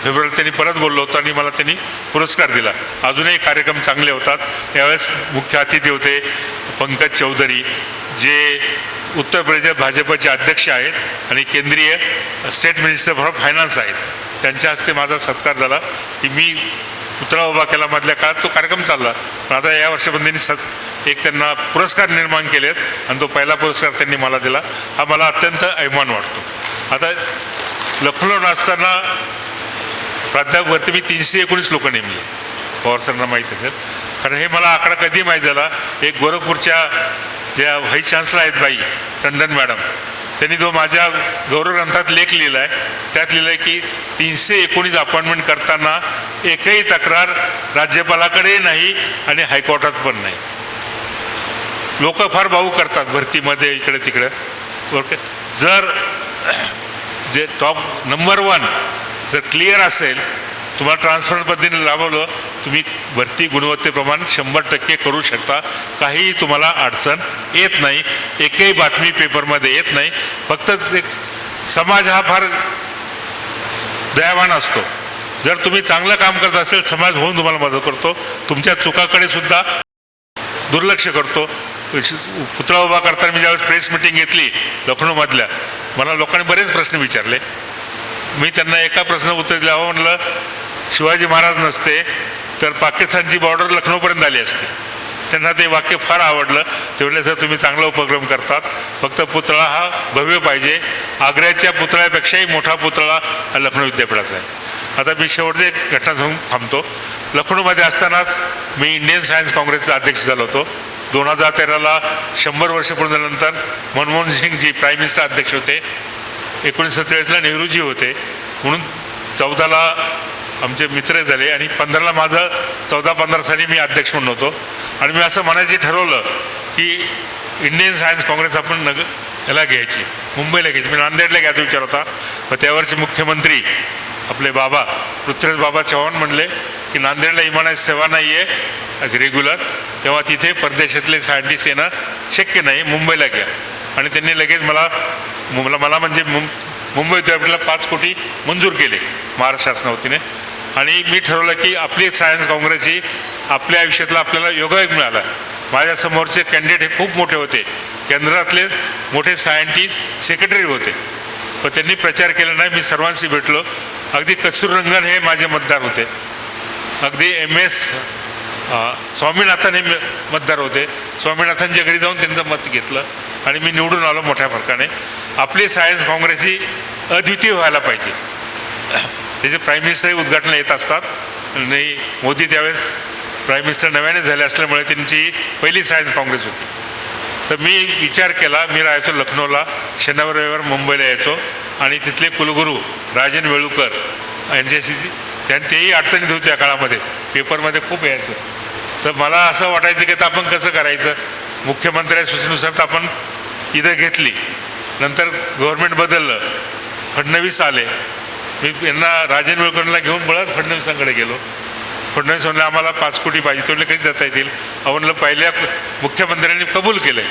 फेब्रुवारी त्यांनी परत बोललो होतं आणि मला त्यांनी पुरस्कार दिला. अजूनही कार्यक्रम चांगले होतात. यावेळेस मुख्य अतिथी होते पंकज चौधरी, जे उत्तर प्रदेश भाजपचे अध्यक्ष आहेत आणि केंद्रीय स्टेट मिनिस्टर फॉर फायनान्स आहेत. त्यांच्या हस्ते माझा सत्कार झाला की मी पुतळा उभा केला. मधल्या काळात तो कार्यक्रम चालला, पण आता या वर्षापर्यंत त्यांनी एक त्यांना पुरस्कार निर्माण केलेत आणि तो पहिला पुरस्कार त्यांनी मला दिला. हा मला अत्यंत अभिमान वाटतो. आता लखनौ असताना प्राध्यापक भरती मी 319 लोक नेमले, पवार सरांना माहीत असेल, कारण हे मला आकडा कधी माहीत झाला. एक गोरखपूरच्या ज्या व्हाईस चान्सलर आहेत बाई टंडन मॅडम, त्यांनी जो माझ्या गौरवग्रंथात लेख लिहिला आहे त्यात लिहिलं आहे की 319 अपॉइंटमेंट करताना एकही तक्रार राज्यपालाकडे नाही आणि हायकोर्टात पण नाही. लोक फार भाऊ करतात भरतीमध्ये इकडे तिकडे. ओके, जर जे टॉप नंबर 1 जर क्लिअर असेल, तुम्हाला ट्रान्सफर पद्धतीने लाभवलं, तुम्ही भरती गुणवत्तेप्रमाणे 100% करू शकता. काहीही तुम्हाला अडचण येत नाही. एकही बातमी पेपरमध्ये येत नाही. फक्त एक समाज हा फार दयावान असतो. जर तुम्ही चांगलं काम करत असेल, समाज होऊन तुम्हाला मदत करतो. तुमच्या चुकाकडे सुद्धा दुर्लक्ष करतो. पुतळा उभा करताना मी ज्यावेळेस प्रेस मिटिंग घेतली लखनौमधल्या, मला लोकांनी बरेच प्रश्न विचारले. मी त्यांना एका प्रश्न उत्तर दिलं, म्हणलं शिवाजी महाराज नसते तर पाकिस्तानची बॉर्डर लखनौपर्यंत आली असते. त्यांना ते वाक्य फार आवडलं. ते म्हणले, सर तुम्ही चांगला उपक्रम करतात, फक्त पुतळा हा भव्य पाहिजे. आग्र्याच्या पुतळ्यापेक्षाही मोठा पुतळा हा लखनौ विद्यापीठाचा आहे. आता मी शेवटचे एक घटना सांगून थांबतो. लखनौमध्ये असतानाच मी इंडियन सायन्स काँग्रेसचा अध्यक्ष झालो होतो. 2013ला 100 वर्ष पूर्ण झाल्यानंतर मनमोहन सिंगजी प्राईम मिनिस्टर अध्यक्ष होते. 1947ला नेहरूजी होते. म्हणून 14ला आमचे मित्र झाले आणि 15ला माझं 14-15 साली मी अध्यक्ष म्हणून होतो. आणि मी असं म्हणायचं ठरवलं की इंडियन सायन्स काँग्रेस आपण याला घ्यायची, मुंबईला घ्यायची. मी नांदेडला घ्यायचा विचार होता. पण त्यावरचे मुख्यमंत्री आपले बाबा पृथ्वीराज बाबा चव्हाण म्हणले की नांदेडला विमानाची सेवा नाही आहे रेग्युलर, तेव्हा तिथे परदेशातले सायंटिस्ट येणं शक्य नाही, मुंबईला घ्या. आणि त्यांनी लगेच मला म्हणजे मुंबई विद्यापीठाला 5 कोटी मंजूर केले महाराष्ट्र शासनावतीने. आणि मी ठरवलं की आपली सायन्स काँग्रेसची आपल्या आयुष्यातला आपल्याला योगायोग मिळाला. माझ्यासमोरचे कॅन्डिडेट हे खूप मोठे होते, केंद्रातले मोठे सायंटिस्ट सेक्रेटरी होते, पण त्यांनी प्रचार केला नाही. मी सर्वांशी भेटलो. अगदी कस्तुररंगन हे माझे मतदार होते, अगदी MS स्वामीनाथन हे मतदार होते. स्वामीनाथनच्या घरी जाऊन त्यांचं मत घेतलं आणि मी निवडून आलो मोठ्या फरकाने. आपली सायन्स काँग्रेसची अद्वितीय व्हायला पाहिजे. त्याचे प्राईम मिनिस्टरही उद्घाटनाला येत असतात आणि मोदी त्यावेळेस प्राईम मिनिस्टर नव्याने झाले असल्यामुळे त्यांची पहिली सायन्स काँग्रेस होती. तर मी विचार केला, मी राहायचो लखनौला, शनिवार रविवार मुंबईला यायचो आणि तिथले कुलगुरू राजन वेळुकर यांच्याशी तेही अडचणीत होते त्या काळामध्ये, पेपरमध्ये खूप यायचं. तर मला असं वाटायचं की आता आपण कसं करायचं. मुख्यमंत्र्यांच्या सूचनेनुसार तर आपण इथं घेतली, नंतर गव्हर्नमेंट बदललं, फडणवीस आले. मी यांना राजेंद्र विळकणला घेऊन बळच फडणवीसांकडे गेलो. फडणवीस म्हणले आम्हाला 5 कोटी पाहिजे. ते म्हणले कशी देता येतील. म्हणलं पहिल्या मुख्यमंत्र्यांनी कबूल केलं.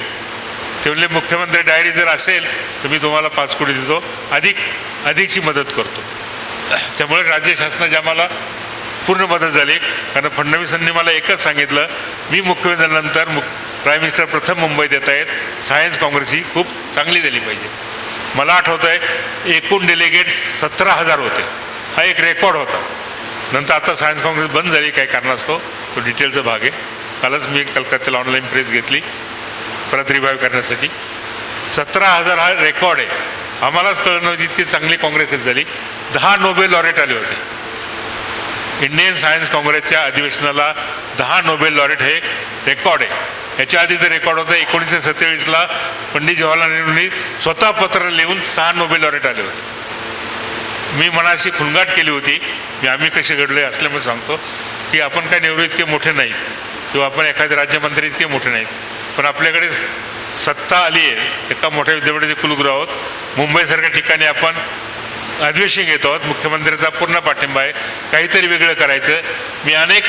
ते म्हणले मुख्यमंत्री डायरी जर असेल तर मी तुम्हाला 5 कोटी देतो, अधिकची मदत करतो. त्यामुळे राज्य शासनाची आम्हाला पूर्ण मदत झाली. कारण फडणवीसांनी मला एकच सांगितलं, मी मुख्यमंत्री झाल्यानंतर प्राईम मिनिस्टर प्रथम मुंबईत येत आहेत, सायन्स काँग्रेसची खूप चांगली झाली पाहिजे. मला आठवतं आहे एकूण डेलिगेट्स 17,000 होते. हा एक रेकॉर्ड होता. नंतर आता सायन्स काँग्रेस बंद झाली काही कारणास्तव, तो डिटेलचा भाग आहे. कालच मी कलकत्त्याला ऑनलाईन प्रेस घेतली परत रिवाईव्ह करण्यासाठी. 17,000 हा रेकॉर्ड आहे. आम्हालाच कळलं नव्हती इतकी चांगली काँग्रेस झाली. 10 नोबेल लॉरेट आले होते. इंडियन सायन्स काँग्रेसच्या अधिवेशनाला 10 नोबेल लॉरेट हे रेकॉर्ड आहे. याच्या आधीचं रेकॉर्ड होतं 1947ला पंडित जवाहरलाल नेहरूंनी स्वतः पत्र लिहून 6 नोबेल लॉरेट आले होते. मी मनाशी खुणगाट केली होती, मी आम्ही कसे घडले असल्यामुळे सांगतो की आपण काय नेहरू इतके मोठे नाहीत किंवा आपण एखादे राज्यमंत्री इतके मोठे नाहीत, पण आपल्याकडे सत्ता आली आहे. एका मोठ्या विद्यापीठाचे कुलगुरू आहोत. मुंबईसारख्या ठिकाणी आपण अधिवेशन घेत आहोत. मुख्यमंत्र्यांचा पूर्ण पाठिंबा आहे. काहीतरी वेगळं करायचं. मी अनेक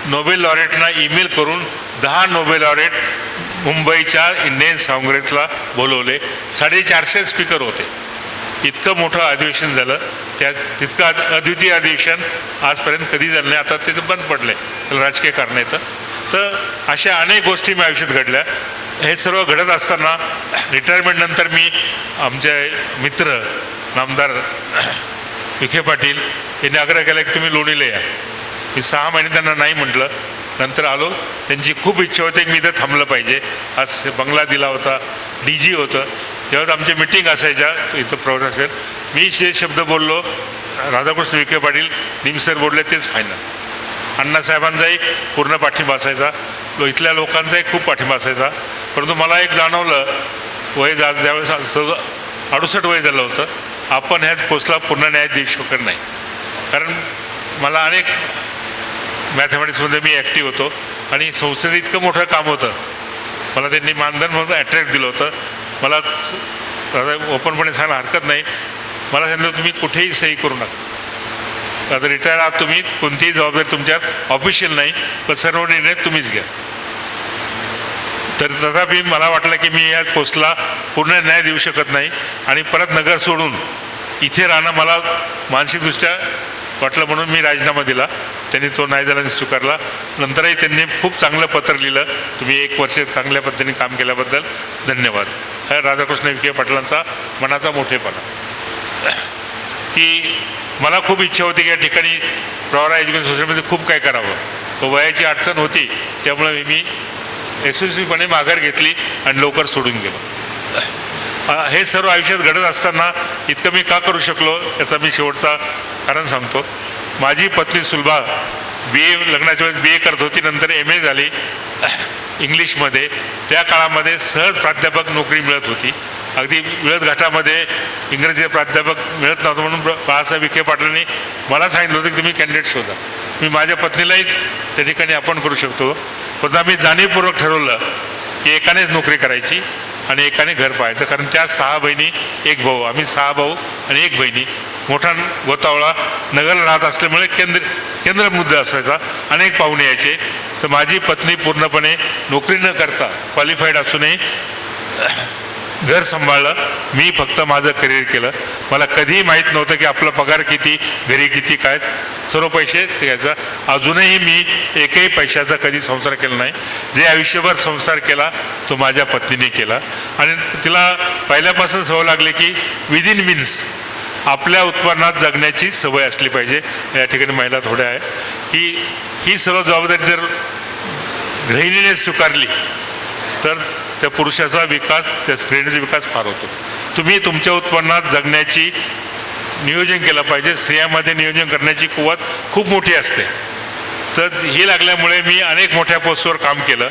नोबेल लॉरेटना ईमेल करून 10 नोबेल लॉरेट मुंबईच्या इंडियन काँग्रेसला बोलवले. 450 स्पीकर होते. इतकं मोठं अधिवेशन झालं. तितकं अद्वितीय अधिवेशन आजपर्यंत कधी झालं नाही. आता ते बंद पडलं आहे, त्याला राजकीय कारण येतं. तर अशा अनेक गोष्टी मी आयुष्यात घडल्या. हे सर्व घडत असताना रिटायरमेंटनंतर मी आमचे मित्र नामदार विखे पाटील यांनी आग्रह केला की तुम्ही लोणीला या. मी 6 महिने त्यांना नाही म्हटलं. नंतर आलो. त्यांची खूप इच्छा होती की मी इथं थांबलं पाहिजे. आज बंगला दिला होता, DG होतं. जेव्हा आमची मिटिंग असायच्या इथं प्रोग्राम असेल, मी जे शब्द बोललो, राधाकृष्ण विखे पाटील निमसर बोलले तेच फायनल. अण्णासाहेबांचाही पूर्ण पाठिंबा असायचा, इथल्या लोकांचाही खूप पाठिंबा असायचा. परंतु मला एक जाणवलं, वय ज्यावेळेस 68 वय झालं होतं, आपण ह्याच पोस्टला पूर्ण न्याय देऊ शकत नाही. कारण मला अनेक मॅथमॅटिक्समध्ये मी ॲक्टिव्ह होतो आणि संस्थेचं इतकं मोठं काम होतं. मला त्यांनी मानधन म्हणून अट्रॅक्ट दिलं होतं. मला ओपनपणे सांगायला हरकत नाही. मला सांगितलं तुम्ही कुठेही सही करू नका. आता रिटायर आहात तुम्ही, कोणतीही जबाबदारी तुमच्यावर ऑफिशियल नाही, पण सर्व निर्णय तुम्हीच घ्या. तर तथापि मला वाटलं की मी या पोस्टला पूर्ण न्याय देऊ शकत नाही आणि परत नगर सोडून इथे राहणं मला मानसिकदृष्ट्या वाटलं, म्हणून मी राजीनामा दिला. त्यांनी तो नाही झाला स्वीकारला. नंतरही त्यांनी खूप चांगलं पत्र लिहिलं, तुम्ही 1 वर्ष चांगल्या पद्धतीने काम केल्याबद्दल धन्यवाद. हा राधाकृष्ण विखे पाटलांचा मनाचा मोठेपणा. की मला खूप इच्छा होती की या ठिकाणी प्रवरा एज्युकेशन सोसायटीमध्ये खूप काय करावं. वयाची अडचण होती, त्यामुळे मी यशस्वीपणे माघार घेतली आणि लवकर सोडून गेलो. हे सर्व आयुष्यात घडत असताना इतकं मी का करू शकलो याचा मी शेवटचा कारण सांगतो. माझी पत्नी सुलभा BA लग्नाच्या वेळेस BA करत होती, नंतर MA झाली इंग्लिशमध्ये. त्या काळामध्ये सहज प्राध्यापक नोकरी मिळत होती. अगदी मिळत घाटामध्ये इंग्रजी प्राध्यापक मिळत नव्हतं, म्हणून बाळासाहेब विखे पाटलांनी मला सांगितलं होतं की तुम्ही कॅन्डिडेट शोधा. मी माझ्या पत्नीलाही त्या ठिकाणी आपण करू शकतो. पण आम्ही जाणीवपूर्वक ठरवलं की एकानेच नोकरी करायची आणि एकाने घर पाहायचं. कारण त्या 6 बहिणी 1 भाऊ, आम्ही 6 भाऊ आणि 1 बहिणी. मोठा गोतावळा नगरला राहत असल्यामुळे केंद्र मुद्दा असायचा, अनेक पाहुणे यायचे. तर माझी पत्नी पूर्णपणे नोकरी न करता क्वालिफाईड असूनही घर सांभाळलं. मी फक्त माझं करिअर केलं. मला कधीही माहीत नव्हतं की आपला पगार किती, घरी किती, काय, सर्व पैसे त्याचा. अजूनही मी एकही पैशाचा कधी संसार केला नाही. जे आयुष्यभर संसार केला तो माझ्या पत्नीने केला. आणि तिला पहिल्यापासून सवय लागली की विदिन मीन्स आपल्या उत्पन्नात जगण्याची सवय असली पाहिजे. या ठिकाणी महिला थोड्या आहे की ही सर्व जबाबदारी जर गृहिणीने स्वीकारली तर त्या पुरुषाचा विकास, त्या स्त्रीचा विकास फार होतो. तुम्ही तुमच्या उत्पन्नात जगण्याची नियोजन केलं पाहिजे. स्त्रियांमध्ये नियोजन करण्याची कुवत खूप मोठी असते. तर ही लागल्यामुळे मी अनेक मोठ्या पोस्टवर काम केलं.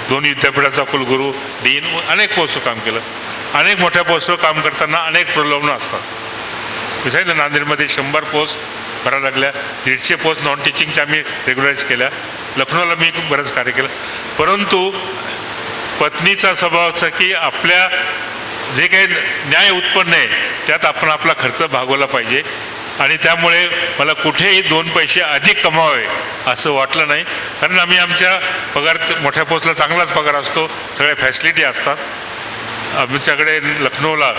2 विद्यापीठाचा कुलगुरू, डीन, अनेक पोस्टवर काम केलं. अनेक मोठ्या पोस्टवर काम करताना अनेक प्रलोभनं असतात. सांगितलं नांदेडमध्ये 100 पोस्ट भरायला लागल्या. 150 पोस्ट नॉन टीचिंगच्या आम्ही रेग्युलराईज केल्या. लखनौला मी बरंच कार्य केलं. परंतु पत्नीचा स्वभाव असा की आपल्या जे काही न्याय उत्पन्न आहे त्यात आपण आपला खर्च भागवला पाहिजे. आणि त्यामुळे मला कुठेही 2 पैसे अधिक कमावे असं वाटलं नाही. कारण आम्ही आमच्या पगार मोठ्या पोस्टला चांगलाच पगार असतो, सगळ्या फॅसिलिटी असतात. आमच्याकडे लखनौला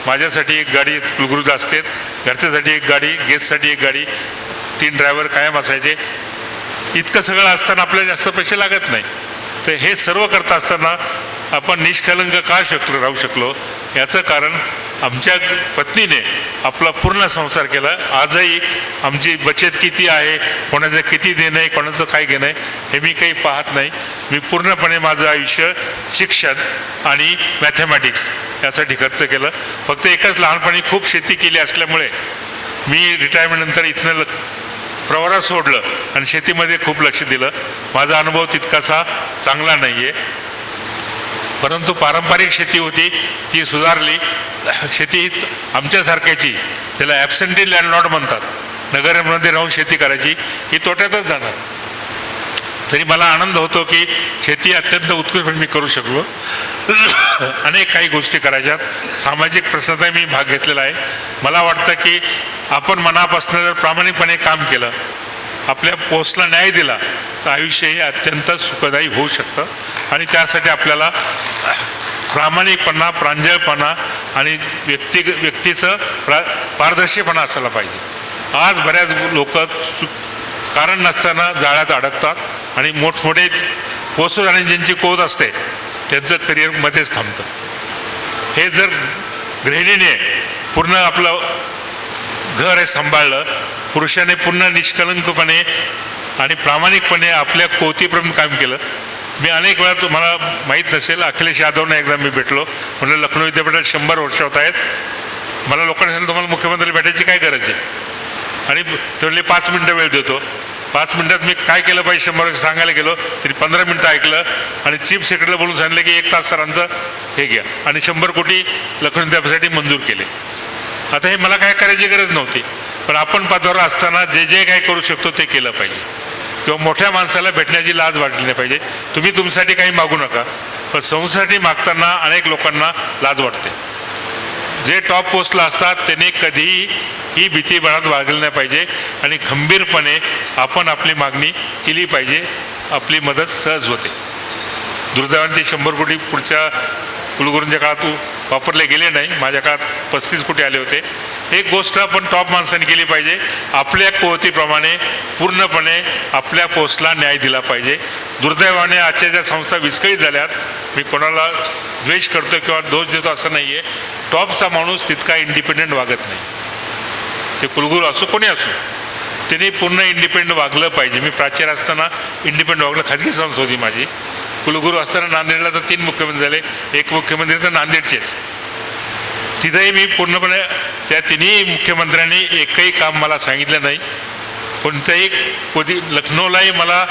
माझ्यासाठी एक गाडी कुलगुरूला असते, घरच्यासाठी एक गाडी, गेस्टसाठी एक गाडी, 3 ड्रायव्हर कायम असायचे. इतकं सगळं असताना आपल्याला जास्त पैसे लागत नाही. तर हे सर्व करता असताना आपण निष्कलंक का राहू शकलो याचं कारण आमच्या पत्नीने आपला पूर्ण संसार केला. आजही आमची बचत किती आहे, कोणाचं किती देणं आहे, कोणाचं काय घेणं आहे हे मी काही पाहत नाही. मी पूर्णपणे माझं आयुष्य शिक्षण आणि मॅथमॅटिक्स यासाठी खर्च केलं. फक्त एकच लहानपणी खूप शेती केली असल्यामुळे मी रिटायरमेंटनंतर इथनं प्रवारात सोडलं आणि शेतीमध्ये खूप लक्ष दिलं. माझा अनुभव तितकासा चांगला नाही आहे. परंतु पारंपरिक शेती होती ती सुधारली. शेती आमच्यासारख्याची, त्याला ॲबसेंटी लँडलॉर्ड म्हणतात, नगरामध्ये राहून शेती करायची ही तोट्यातच जाणार. तरी मला आनंद होतो की शेती अत्यंत उत्कृष्टपणे मी करू शकलो. अनेक काही गोष्टी करायच्यात. सामाजिक प्रश्नातही मी भाग घेतलेला आहे. मला वाटतं की आपण मनापासून जर प्रामाणिकपणे काम केलं, आपल्या पोस्टला न्याय दिला तर आयुष्य हे अत्यंत सुखदायी होऊ शकतं. आणि त्यासाठी आपल्याला प्रामाणिकपणा, प्रांजळपणा आणि व्यक्तीचं पारदर्शीपणा असायला पाहिजे. आज बऱ्याच लोक कारण नसताना जाळ्यात अडकतात आणि मोठमोठे पोस्टवर आणि ज्यांची कोद असते त्यांचं करिअरमध्येच थांबतं. हे जर गृहिणीने पूर्ण आपलं घर हे सांभाळलं, पुरुषाने पूर्ण निष्कलंकपणे आणि प्रामाणिकपणे आपल्या कोतीप्रमाणे काम केलं. मी अनेक वेळा, तुम्हाला माहीत नसेल, अखिलेश यादवने एकदा मी भेटलो. म्हणलं लखनौ विद्यापीठात 100 वर्ष होत आहेत. मला लोकांनी सांगितलं तुम्हाला मुख्यमंत्री भेटायची काय गरज आहे. आणि ते म्हणले 5 मिनटं वेळ देतो. 5 मिनटात मी काय केलं पाहिजे 100 वर्ष सांगायला गेलो तरी 15 मिनटं ऐकलं आणि चीफ सेक्रेटरीला बोलून सांगितलं की 1 तास सरांचं हे घ्या आणि 100 कोटी लखनौ विद्यापीठासाठी मंजूर केले. आता हे मला काय करायची गरज नव्हती, पण आपण पदावर असताना जे जे काय करू शकतो ते केलं पाहिजे. किंवा मोठ्या माणसाला भेटण्याची लाज वाटली नाही पाहिजे. तुम्ही तुमच्यासाठी काही मागू नका, पण संस्थेसाठी मागताना अनेक लोकांना लाज वाटते. जे टॉप पोस्टला असतात त्यांनी कधीही ही भीती मनात बाळगली नाही पाहिजे आणि खंबीरपणे आपण आपली मागणी केली पाहिजे. आपली मदत सहज होते. दुर्दैवाने ते 100 कोटी पुढच्या कुलगुरूंच्या काळात वापरले गेले नाही. माझ्या काळात 35 कोटी आले होते. एक गोष्ट आपण टॉप माणसांनी केली पाहिजे, आपल्या कुवतीप्रमाणे पूर्णपणे आपल्या पोस्टला न्याय दिला पाहिजे. दुर्दैवाने आजच्या ज्या संस्था विस्कळीत झाल्यात, मी कोणाला द्वेष करतो किंवा दोष देतो असं नाही आहे, टॉपचा माणूस तितका इंडिपेंडंट वागत नाही. ते कुलगुरू असो कोणी असो, त्यांनी पूर्ण इंडिपेंडंट वागलं पाहिजे. मी प्राचार्य असताना इंडिपेंडंट वागलं. खाजगी संस्था होती माझी. कुलगुरू असताना नांदेडला तर 3 मुख्यमंत्री झाले. एक मुख्यमंत्री तर नांदेडचेच. तिथंही मी पूर्णपणे त्या 3ही मुख्यमंत्र्यांनी एकही काम मला सांगितलं नाही. कोणत्याही कधी लखनौलाही मला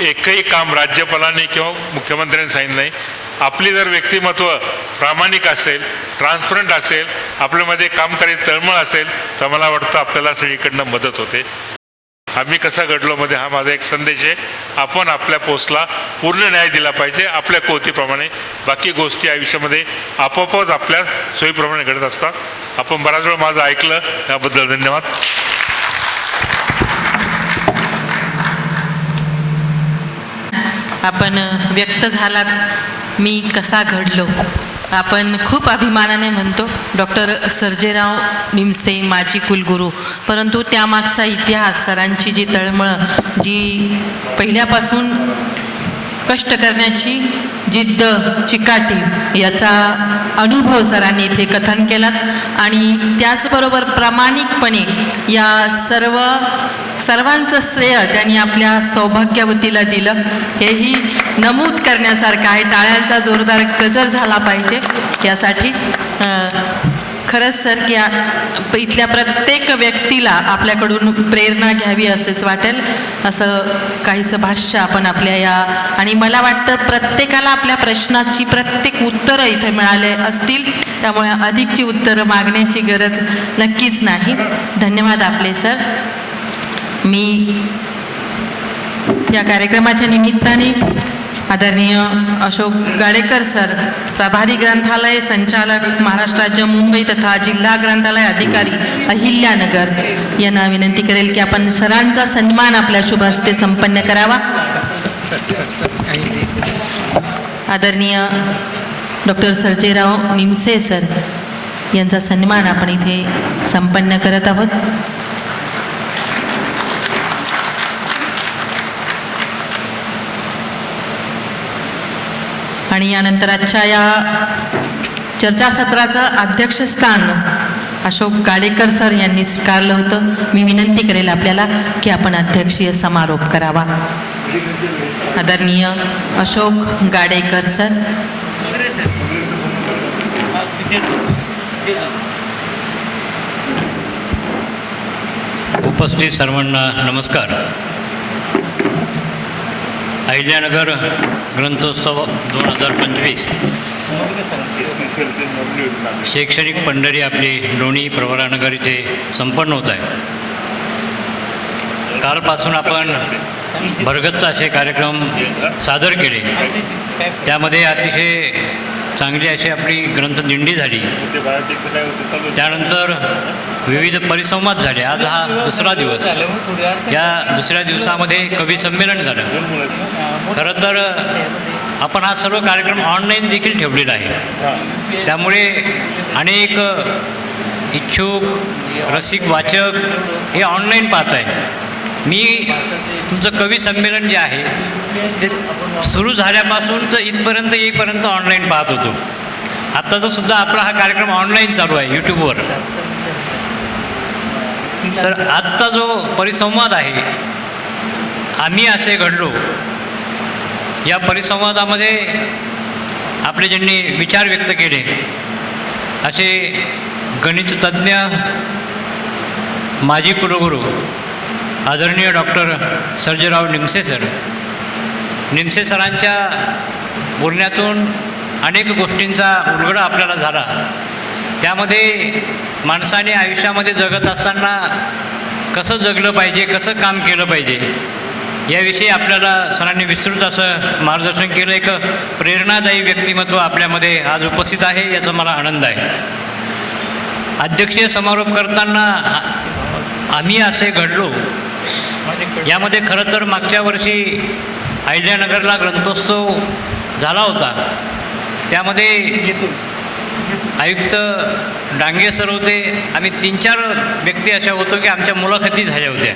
एकही काम राज्यपालांनी किंवा मुख्यमंत्र्यांनी सांगितलं नाही. आपली जर व्यक्तिमत्व प्रामाणिक असेल, ट्रान्सपरंट असेल, आपल्यामध्ये कामकारी तळमळ असेल तर मला वाटतं आपल्याला सगळीकडनं मदत होते. आम्ही कसा घडलो मध्ये हा माझा एक संदेश आहे. आपण आपल्या पोस्टला पूर्ण न्याय दिला पाहिजे आपल्या कोतीप्रमाणे. बाकी गोष्टी आयुष्यामध्ये आपोआपच आपल्या सोयीप्रमाणे घडत असतात. आपण बराच वेळ माझं ऐकलं त्याबद्दल धन्यवाद. आपण व्यक्त झालात, मी कसा घडलो. आपण खूप अभिमानाने म्हणतो डॉक्टर सर्जेराव निमसे माजी कुलगुरू, परंतु त्यामागचा इतिहास, सरांची जी तळमळ, जी पहिल्यापासून कष्ट करण्याची जिद्द, चिकाटी, याचा अनुभव सरांनी इथे कथन केलात. आणि त्याचबरोबर प्रामाणिकपणे या सर्वांचं श्रेय त्यांनी आपल्या सौभाग्यवतीला दिलं, हेही नमूद करण्यासारखं आहे. टाळ्यांचा जोरदार गजर झाला पाहिजे यासाठी. खरंच सर की इथल्या प्रत्येक व्यक्तीला आपल्याकडून प्रेरणा घ्यावी असेच वाटेल. असं काहीसं भाष्य आपण आपल्या या, आणि मला वाटतं प्रत्येकाला आपल्या प्रश्नाची प्रत्येक उत्तरं इथे मिळाले असतील, त्यामुळे अधिकची उत्तरं मागण्याची गरज नक्कीच नाही. धन्यवाद आपले सर. मी या कार्यक्रमाच्या निमित्ताने आदरणीय अशोक गाडेकर सर, प्रभारी ग्रंथालय संचालक महाराष्ट्र राज्य मुंबई तथा जिल्हा ग्रंथालय अधिकारी अहिल्यानगर यांना विनंती करेल की आपण सरांचा सन्मान आपल्या शुभ हस्ते संपन्न करावा. आदरणीय डॉक्टर सर्जेराव निमसे सर यांचा सन्मान आपण इथे संपन्न करत आहोत. आणि यानंतर आजच्या या चर्चासत्राचं अध्यक्षस्थान अशोक गाडेकर सर यांनी स्वीकारलं होतं. मी विनंती करेल आपल्याला की आपण अध्यक्षीय समारोप करावा. आदरणीय अशोक गाडेकर सर. उपस्थित सर्वांना नमस्कार. अहिल्यानगर ग्रंथोत्सव 2025 शैक्षणिक पंढरी आपली लोणी प्रवरानगर इथे संपन्न होत आहे. कालपासून आपण भरगच्च असे कार्यक्रम सादर केले. त्यामध्ये अतिशय चांगली अशी आपली ग्रंथदिंडी झाली. त्यानंतर विविध परिसंवाद झाले. आज हा दुसरा दिवस. या दुसऱ्या दिवसामध्ये कवी संमेलन झालं. खरं तर आपण हा सर्व कार्यक्रम ऑनलाईन देखील ठेवलेला आहे. त्यामुळे अनेक इच्छुक रसिक वाचक हे ऑनलाईन पाहत आहे. मी तुमचं कवी संमेलन जे आहे ते सुरू झाल्यापासून तर इथपर्यंत येईपर्यंत ऑनलाईन पाहत होतो. आत्ताचा सुद्धा आपला हा कार्यक्रम ऑनलाईन चालू आहे यूट्यूबवर. तर आत्ता जो परिसंवाद आहे आम्ही असे घडलो, या परिसंवादामध्ये आपले ज्यांनी विचार व्यक्त केले असे गणिततज्ज्ञ माजी कुलगुरू आदरणीय डॉक्टर सर्जेराव निमसे सर. निमसे सरांच्या बोलण्यातून अनेक गोष्टींचा उलगडा आपल्याला झाला. त्यामध्ये माणसाने आयुष्यामध्ये जगत असताना कसं जगलं पाहिजे, कसं काम केलं पाहिजे याविषयी आपल्याला सरांनी विस्तृत असं मार्गदर्शन केलं. एक प्रेरणादायी व्यक्तिमत्व आपल्यामध्ये आज उपस्थित आहे, याचा मला आनंद आहे. अध्यक्षीय समारोप करताना आम्ही असे घडलो यामध्ये खरं तर मागच्या वर्षी अहिल्यानगरला ग्रंथोत्सव झाला होता. त्यामध्ये आयुक्त डांगे सर होते. आम्ही 3-4 व्यक्ती अशा होतो की आमच्या मुलाखती झाल्या होत्या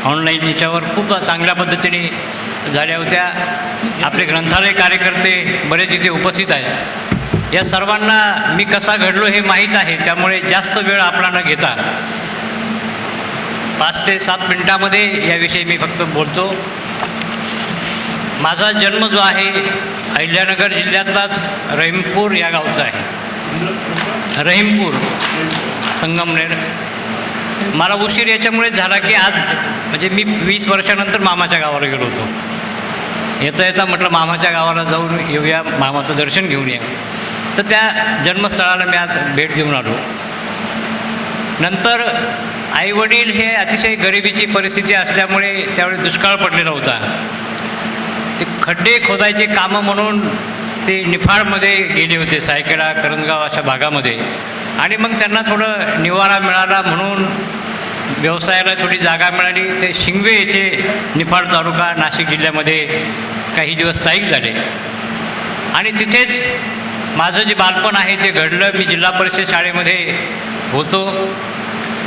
ऑनलाईन. याच्यावर खूप चांगल्या पद्धतीने झाल्या होत्या. आपले ग्रंथालय कार्यकर्ते बरेच इथे उपस्थित आहेत. या सर्वांना मी कसा घडलो हे माहीत आहे. त्यामुळे जास्त वेळ आपला न घेता 5 ते 7 मिनिटामध्ये याविषयी मी फक्त बोलतो. माझा जन्म जो आहे अहिल्यानगर जिल्ह्यातलाच रहीमपूर या गावचा आहे. रहीमपूर संगमनेर. मला उशीर याच्यामुळे झाला की आज म्हणजे मी 20 वर्षानंतर मामाच्या गावाला गेलो होतो. येता येता म्हटलं मामाच्या गावाला जाऊन येऊया, मामाचं दर्शन घेऊन या. तर त्या जन्मस्थळाला मी आज भेट देऊन आलो. नंतर आईवडील हे अतिशय गरिबीची परिस्थिती असल्यामुळे त्यावेळी दुष्काळ पडलेला होता. ते खड्डे खोदायचे कामं म्हणून ते निफाडमध्ये गेले होते, सायखेडा करंजगाव अशा भागामध्ये. आणि मग त्यांना थोडं निवारा मिळाला म्हणून व्यवसायाला थोडी जागा मिळाली. ते शिंगवे येथे निफाड तालुका नाशिक जिल्ह्यामध्ये काही दिवस स्थायिक झाले. आणि तिथेच माझं जे बालपण आहे ते घडलं. मी जिल्हा परिषद शाळेमध्ये होतो.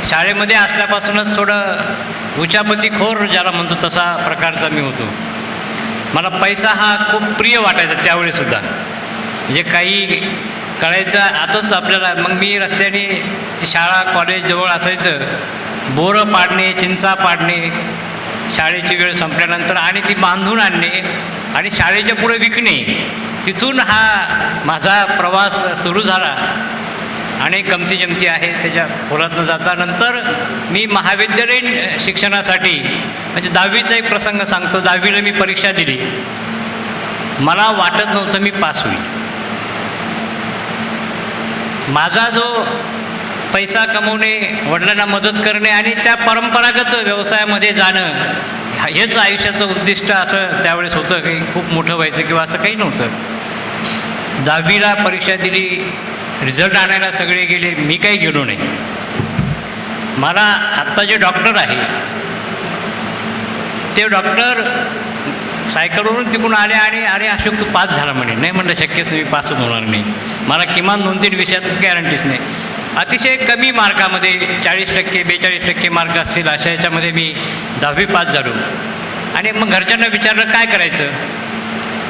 शाळेमध्ये असल्यापासूनच थोडं उचापतीखोर ज्याला म्हणतो तसा प्रकारचा मी होतो. मला पैसा हा खूप प्रिय वाटायचा त्यावेळीसुद्धा. म्हणजे काही कळायचं आताच आपल्याला. मग मी रस्त्याने ती शाळा कॉलेज जवळ असायचं. बोरं पाडणे, चिंचा पाडणे शाळेची वेळ संपल्यानंतर आणि ती बांधून आणणे आणि शाळेच्या पुढे विकणे. तिथून हा माझा प्रवास सुरू झाला. अनेक गमती जमती आहेत त्याच्या खोलातनं जाता. नंतर मी महाविद्यालयीन शिक्षणासाठी म्हणजे 10वीचा एक प्रसंग सांगतो. 10वीला मी परीक्षा दिली. मला वाटत नव्हतं मी पास होईल. माझा जो पैसा कमवणे, वडिलांना मदत करणे आणि त्या परंपरागत व्यवसायामध्ये जाणं हेच आयुष्याचं उद्दिष्ट असं त्यावेळेस होतं की खूप मोठं व्हायचं किंवा असं काही नव्हतं. 10वीला परीक्षा दिली, रिझल्ट आणायला सगळे गेले, मी काही गेलो नाही. मला आत्ता जे डॉक्टर आहे ते डॉक्टर सायकलवरून तिकडून आले आणि अरे अशोक तू पास झाला म्हणे. नाही म्हणलं शक्यच मी पासच होणार नाही, मला किमान 2-3 विषयात गॅरंटीच नाही. अतिशय कमी मार्कामध्ये 40% 42% मार्क असतील अशा याच्यामध्ये मी 10वी पास झालो. आणि मग घरच्यांना विचारलं काय करायचं.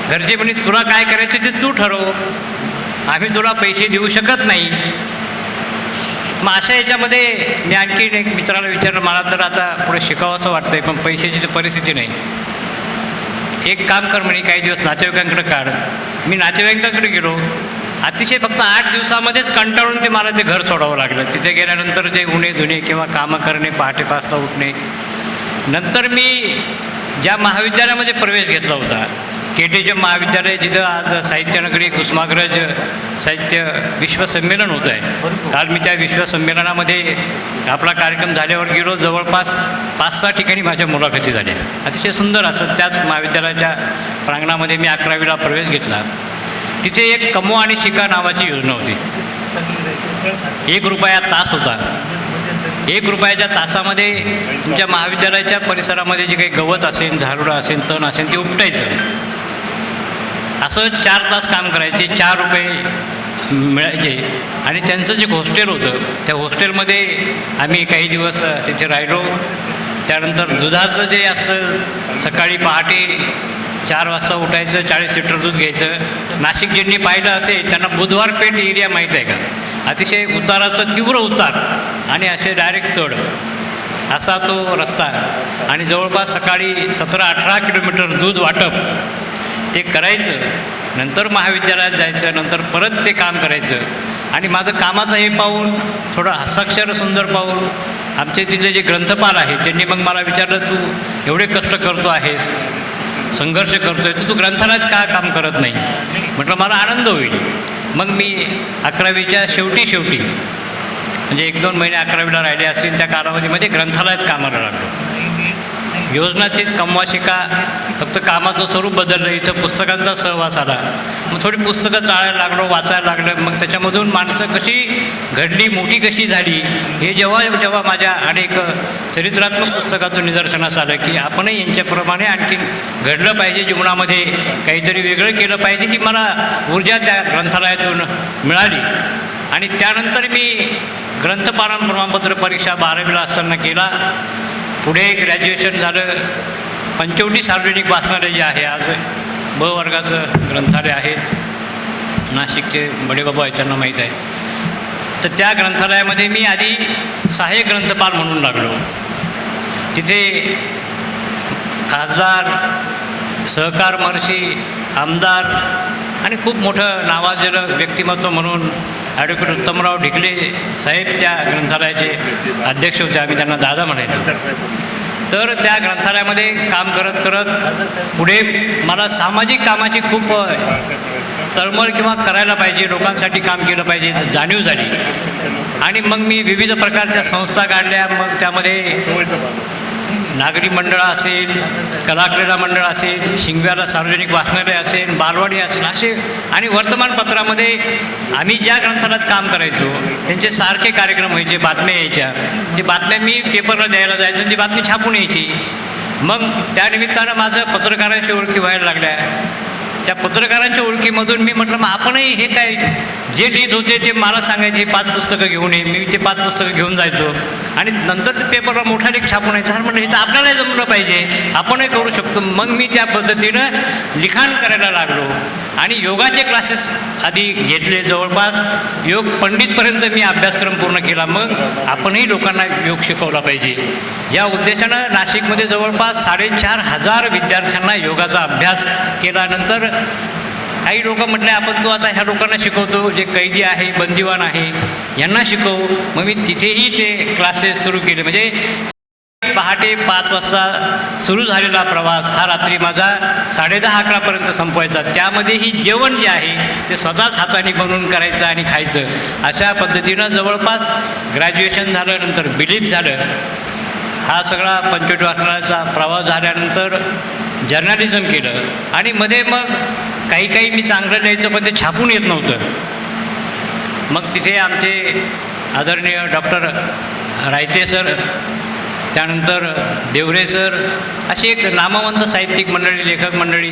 घरचे म्हणे तुला काय करायचं ते तू ठरव, आम्ही तुला पैसे देऊ शकत नाही. मग अशा याच्यामध्ये मी आणखीन एक मित्राला विचारलं, मला तर आता पुढे शिकावं असं वाटतं आहे पण पैशाची तर परिस्थिती नाही. एक काम कर म्हणे, काही दिवस नातेवाईकांकडे काढ. मी नातेवाईकांकडे गेलो. अतिशय फक्त 8 दिवसामध्येच कंटाळून मला ते घर सोडावं लागलं. तिथे गेल्यानंतर जे उणे धुणे किंवा कामं करणे, पहाटे 5ला उठणे. नंतर मी ज्या महाविद्यालयामध्ये प्रवेश घेतला होता, KTJ महाविद्यालय, जिथं आज साहित्यनगरी कुसुमाग्रज साहित्य विश्वसंमेलन होतं आहे. काल मी त्या विश्वसंमेलनामध्ये आपला कार्यक्रम झाल्यावर गेलो. जवळपास 5-6 ठिकाणी माझ्या मुलाखती झाल्या. अतिशय सुंदर असं त्याच महाविद्यालयाच्या प्रांगणामध्ये मी 11वीला प्रवेश घेतला. तिथे एक कमवा आणि शिका नावाची योजना होती. 1 रुपया तास होता. 1 रुपयाच्या तासामध्ये तुमच्या महाविद्यालयाच्या परिसरामध्ये जे काही गवत असेल, झाडुडं असेल, तण असेल ते उपटायचं. असं 4 तास काम करायचे, 4 रुपये मिळायचे. आणि त्यांचं जे हॉस्टेल होतं त्या हॉस्टेलमध्ये आम्ही काही दिवस तिथे राहिलो. त्यानंतर दुधाचं जे असतं, सकाळी पहाटे 4 वाजता उठायचं, 40 लिटर दूध घ्यायचं. नाशिक ज्यांनी पाहिलं असेल त्यांना बुधवार पेठ एरिया माहीत आहे का. अतिशय उताराचं तीव्र उतार आणि असे डायरेक्ट चढ असा तो रस्ता. आणि जवळपास सकाळी 17-18 किलोमीटर दूध वाटप ते करायचं. नंतर महाविद्यालयात जायचं, नंतर परत ते काम करायचं. आणि माझं कामाचं हे पाहून, थोडं हस्ताक्षर सुंदर पाहून आमचे तिथले जे ग्रंथपाल आहेत त्यांनी मग मला विचारलं, तू एवढे कष्ट करतो आहेस, संघर्ष करतो आहे, तू ग्रंथालयात का काम करत नाही. म्हटलं मला आनंद होईल. मग मी 11वीच्या शेवटी म्हणजे 1-2 महिने 11वीला राहिले असतील त्या कालावधीमध्ये ग्रंथालयात कामाला लागलो. योजना तीच, कमवा शिका, फक्त कामाचं स्वरूप बदललं. इथं पुस्तकांचा सहवास आला. मग थोडी पुस्तकं चाळायला लागलो, वाचायला लागलं. मग त्याच्यामधून माणसं कशी घडली, मोठी कशी झाली, हे जेव्हा माझ्या अनेक चरित्रात्मक पुस्तकातून निदर्शनास आलं की आपणही यांच्याप्रमाणे आणखी घडलं पाहिजे, जीवनामध्ये काहीतरी वेगळं केलं पाहिजे, ही मला ऊर्जा त्या ग्रंथालयातून मिळाली. आणि त्यानंतर मी ग्रंथपालन प्रमाणपत्र परीक्षा 12वीला असताना केला. पुढे ग्रॅज्युएशन झालं. पंचवटी सार्वजनिक वाचनालय जे आहे, आज ब वर्गाचं ग्रंथालय आहे, नाशिकचे बडेबाबा आहेत, त्यांना माहीत आहे. तर त्या ग्रंथालयामध्ये मी आधी सहाय्यक ग्रंथपाल म्हणून लागलो. तिथे खासदार, सहकार महर्षी, आमदार आणि खूप मोठं नावाजलेलं व्यक्तिमत्व म्हणून ॲडव्होकेट उत्तमराव ढिकले साहेब त्या ग्रंथालयाचे अध्यक्ष होते. आम्ही त्यांना दादा म्हणायचो. तर त्या ग्रंथालयामध्ये काम करत करत पुढे मला सामाजिक कामाची खूप तळमळ किंवा करायला पाहिजे, लोकांसाठी काम केलं पाहिजे जाणीव झाली. आणि मग मी विविध प्रकारच्या संस्था काढल्या. मग त्यामध्ये नागरी मंडळ असेल, कलाक्रीडा मंडळ असेल, शिंगव्याला सार्वजनिक वाचनालय असेल, बालवाडी असेल, असे. आणि वर्तमानपत्रामध्ये आम्ही ज्या ग्रंथालयात काम करायचो त्यांचे सारखे कार्यक्रम व्हायचे, बातम्या यायच्या. ते बातम्या मी पेपरला द्यायला जायचं, ती बातमी छापून यायची. मग त्यानिमित्तानं माझं पत्रकारांशी ओळखी व्हायला लागल्या. त्या पत्रकारांच्या ओळखीमधून मी म्हटलं, मग आपणही हे काय जे लिहित होते ते मला सांगायचे, 5 पुस्तकं घेऊन ये. मी ते 5 पुस्तकं घेऊन जायचो आणि नंतर ते पेपरला मोठा लेख छापून यायचा. म्हटलं हे तर आपल्यालाही जमलं पाहिजे, आपणही करू शकतो. मग मी त्या पद्धतीनं लिखाण करायला लागलो. आणि योगाचे क्लासेस आधी घेतले. जवळपास योग पंडितपर्यंत मी अभ्यासक्रम पूर्ण केला. मग आपणही लोकांना योग शिकवला पाहिजे या उद्देशानं नाशिकमध्ये जवळपास 4,500 विद्यार्थ्यांना योगाचा अभ्यास केल्यानंतर काही लोक म्हटले, आपण तू आता ह्या लोकांना शिकवतो जे कैदी आहे, बंदिवान आहे, यांना शिकवू. मग मी तिथेही ते क्लासेस सुरू केले. म्हणजे पहाटे 5 वाजता सुरू झालेला प्रवास हा रात्री माझा 10:30-11पर्यंत संपवायचा. त्यामध्येही जेवण जे आहे ते स्वतःच हाताने बनवून करायचं आणि खायचं. अशा पद्धतीनं जवळपास ग्रॅज्युएशन झालं, नंतर बिलीप झालं. हा सगळा पंचवटी वाचनालयाचा प्रवास झाल्यानंतर जर्नलिझम केलं आणि मध्ये मग काही मी चांगलं लिहायचं पण ते छापून येत नव्हतं. मग तिथे आमचे आदरणीय डॉक्टर रायते सर, त्यानंतर देवरे सर, अशी एक नामवंत साहित्यिक मंडळी, लेखक मंडळी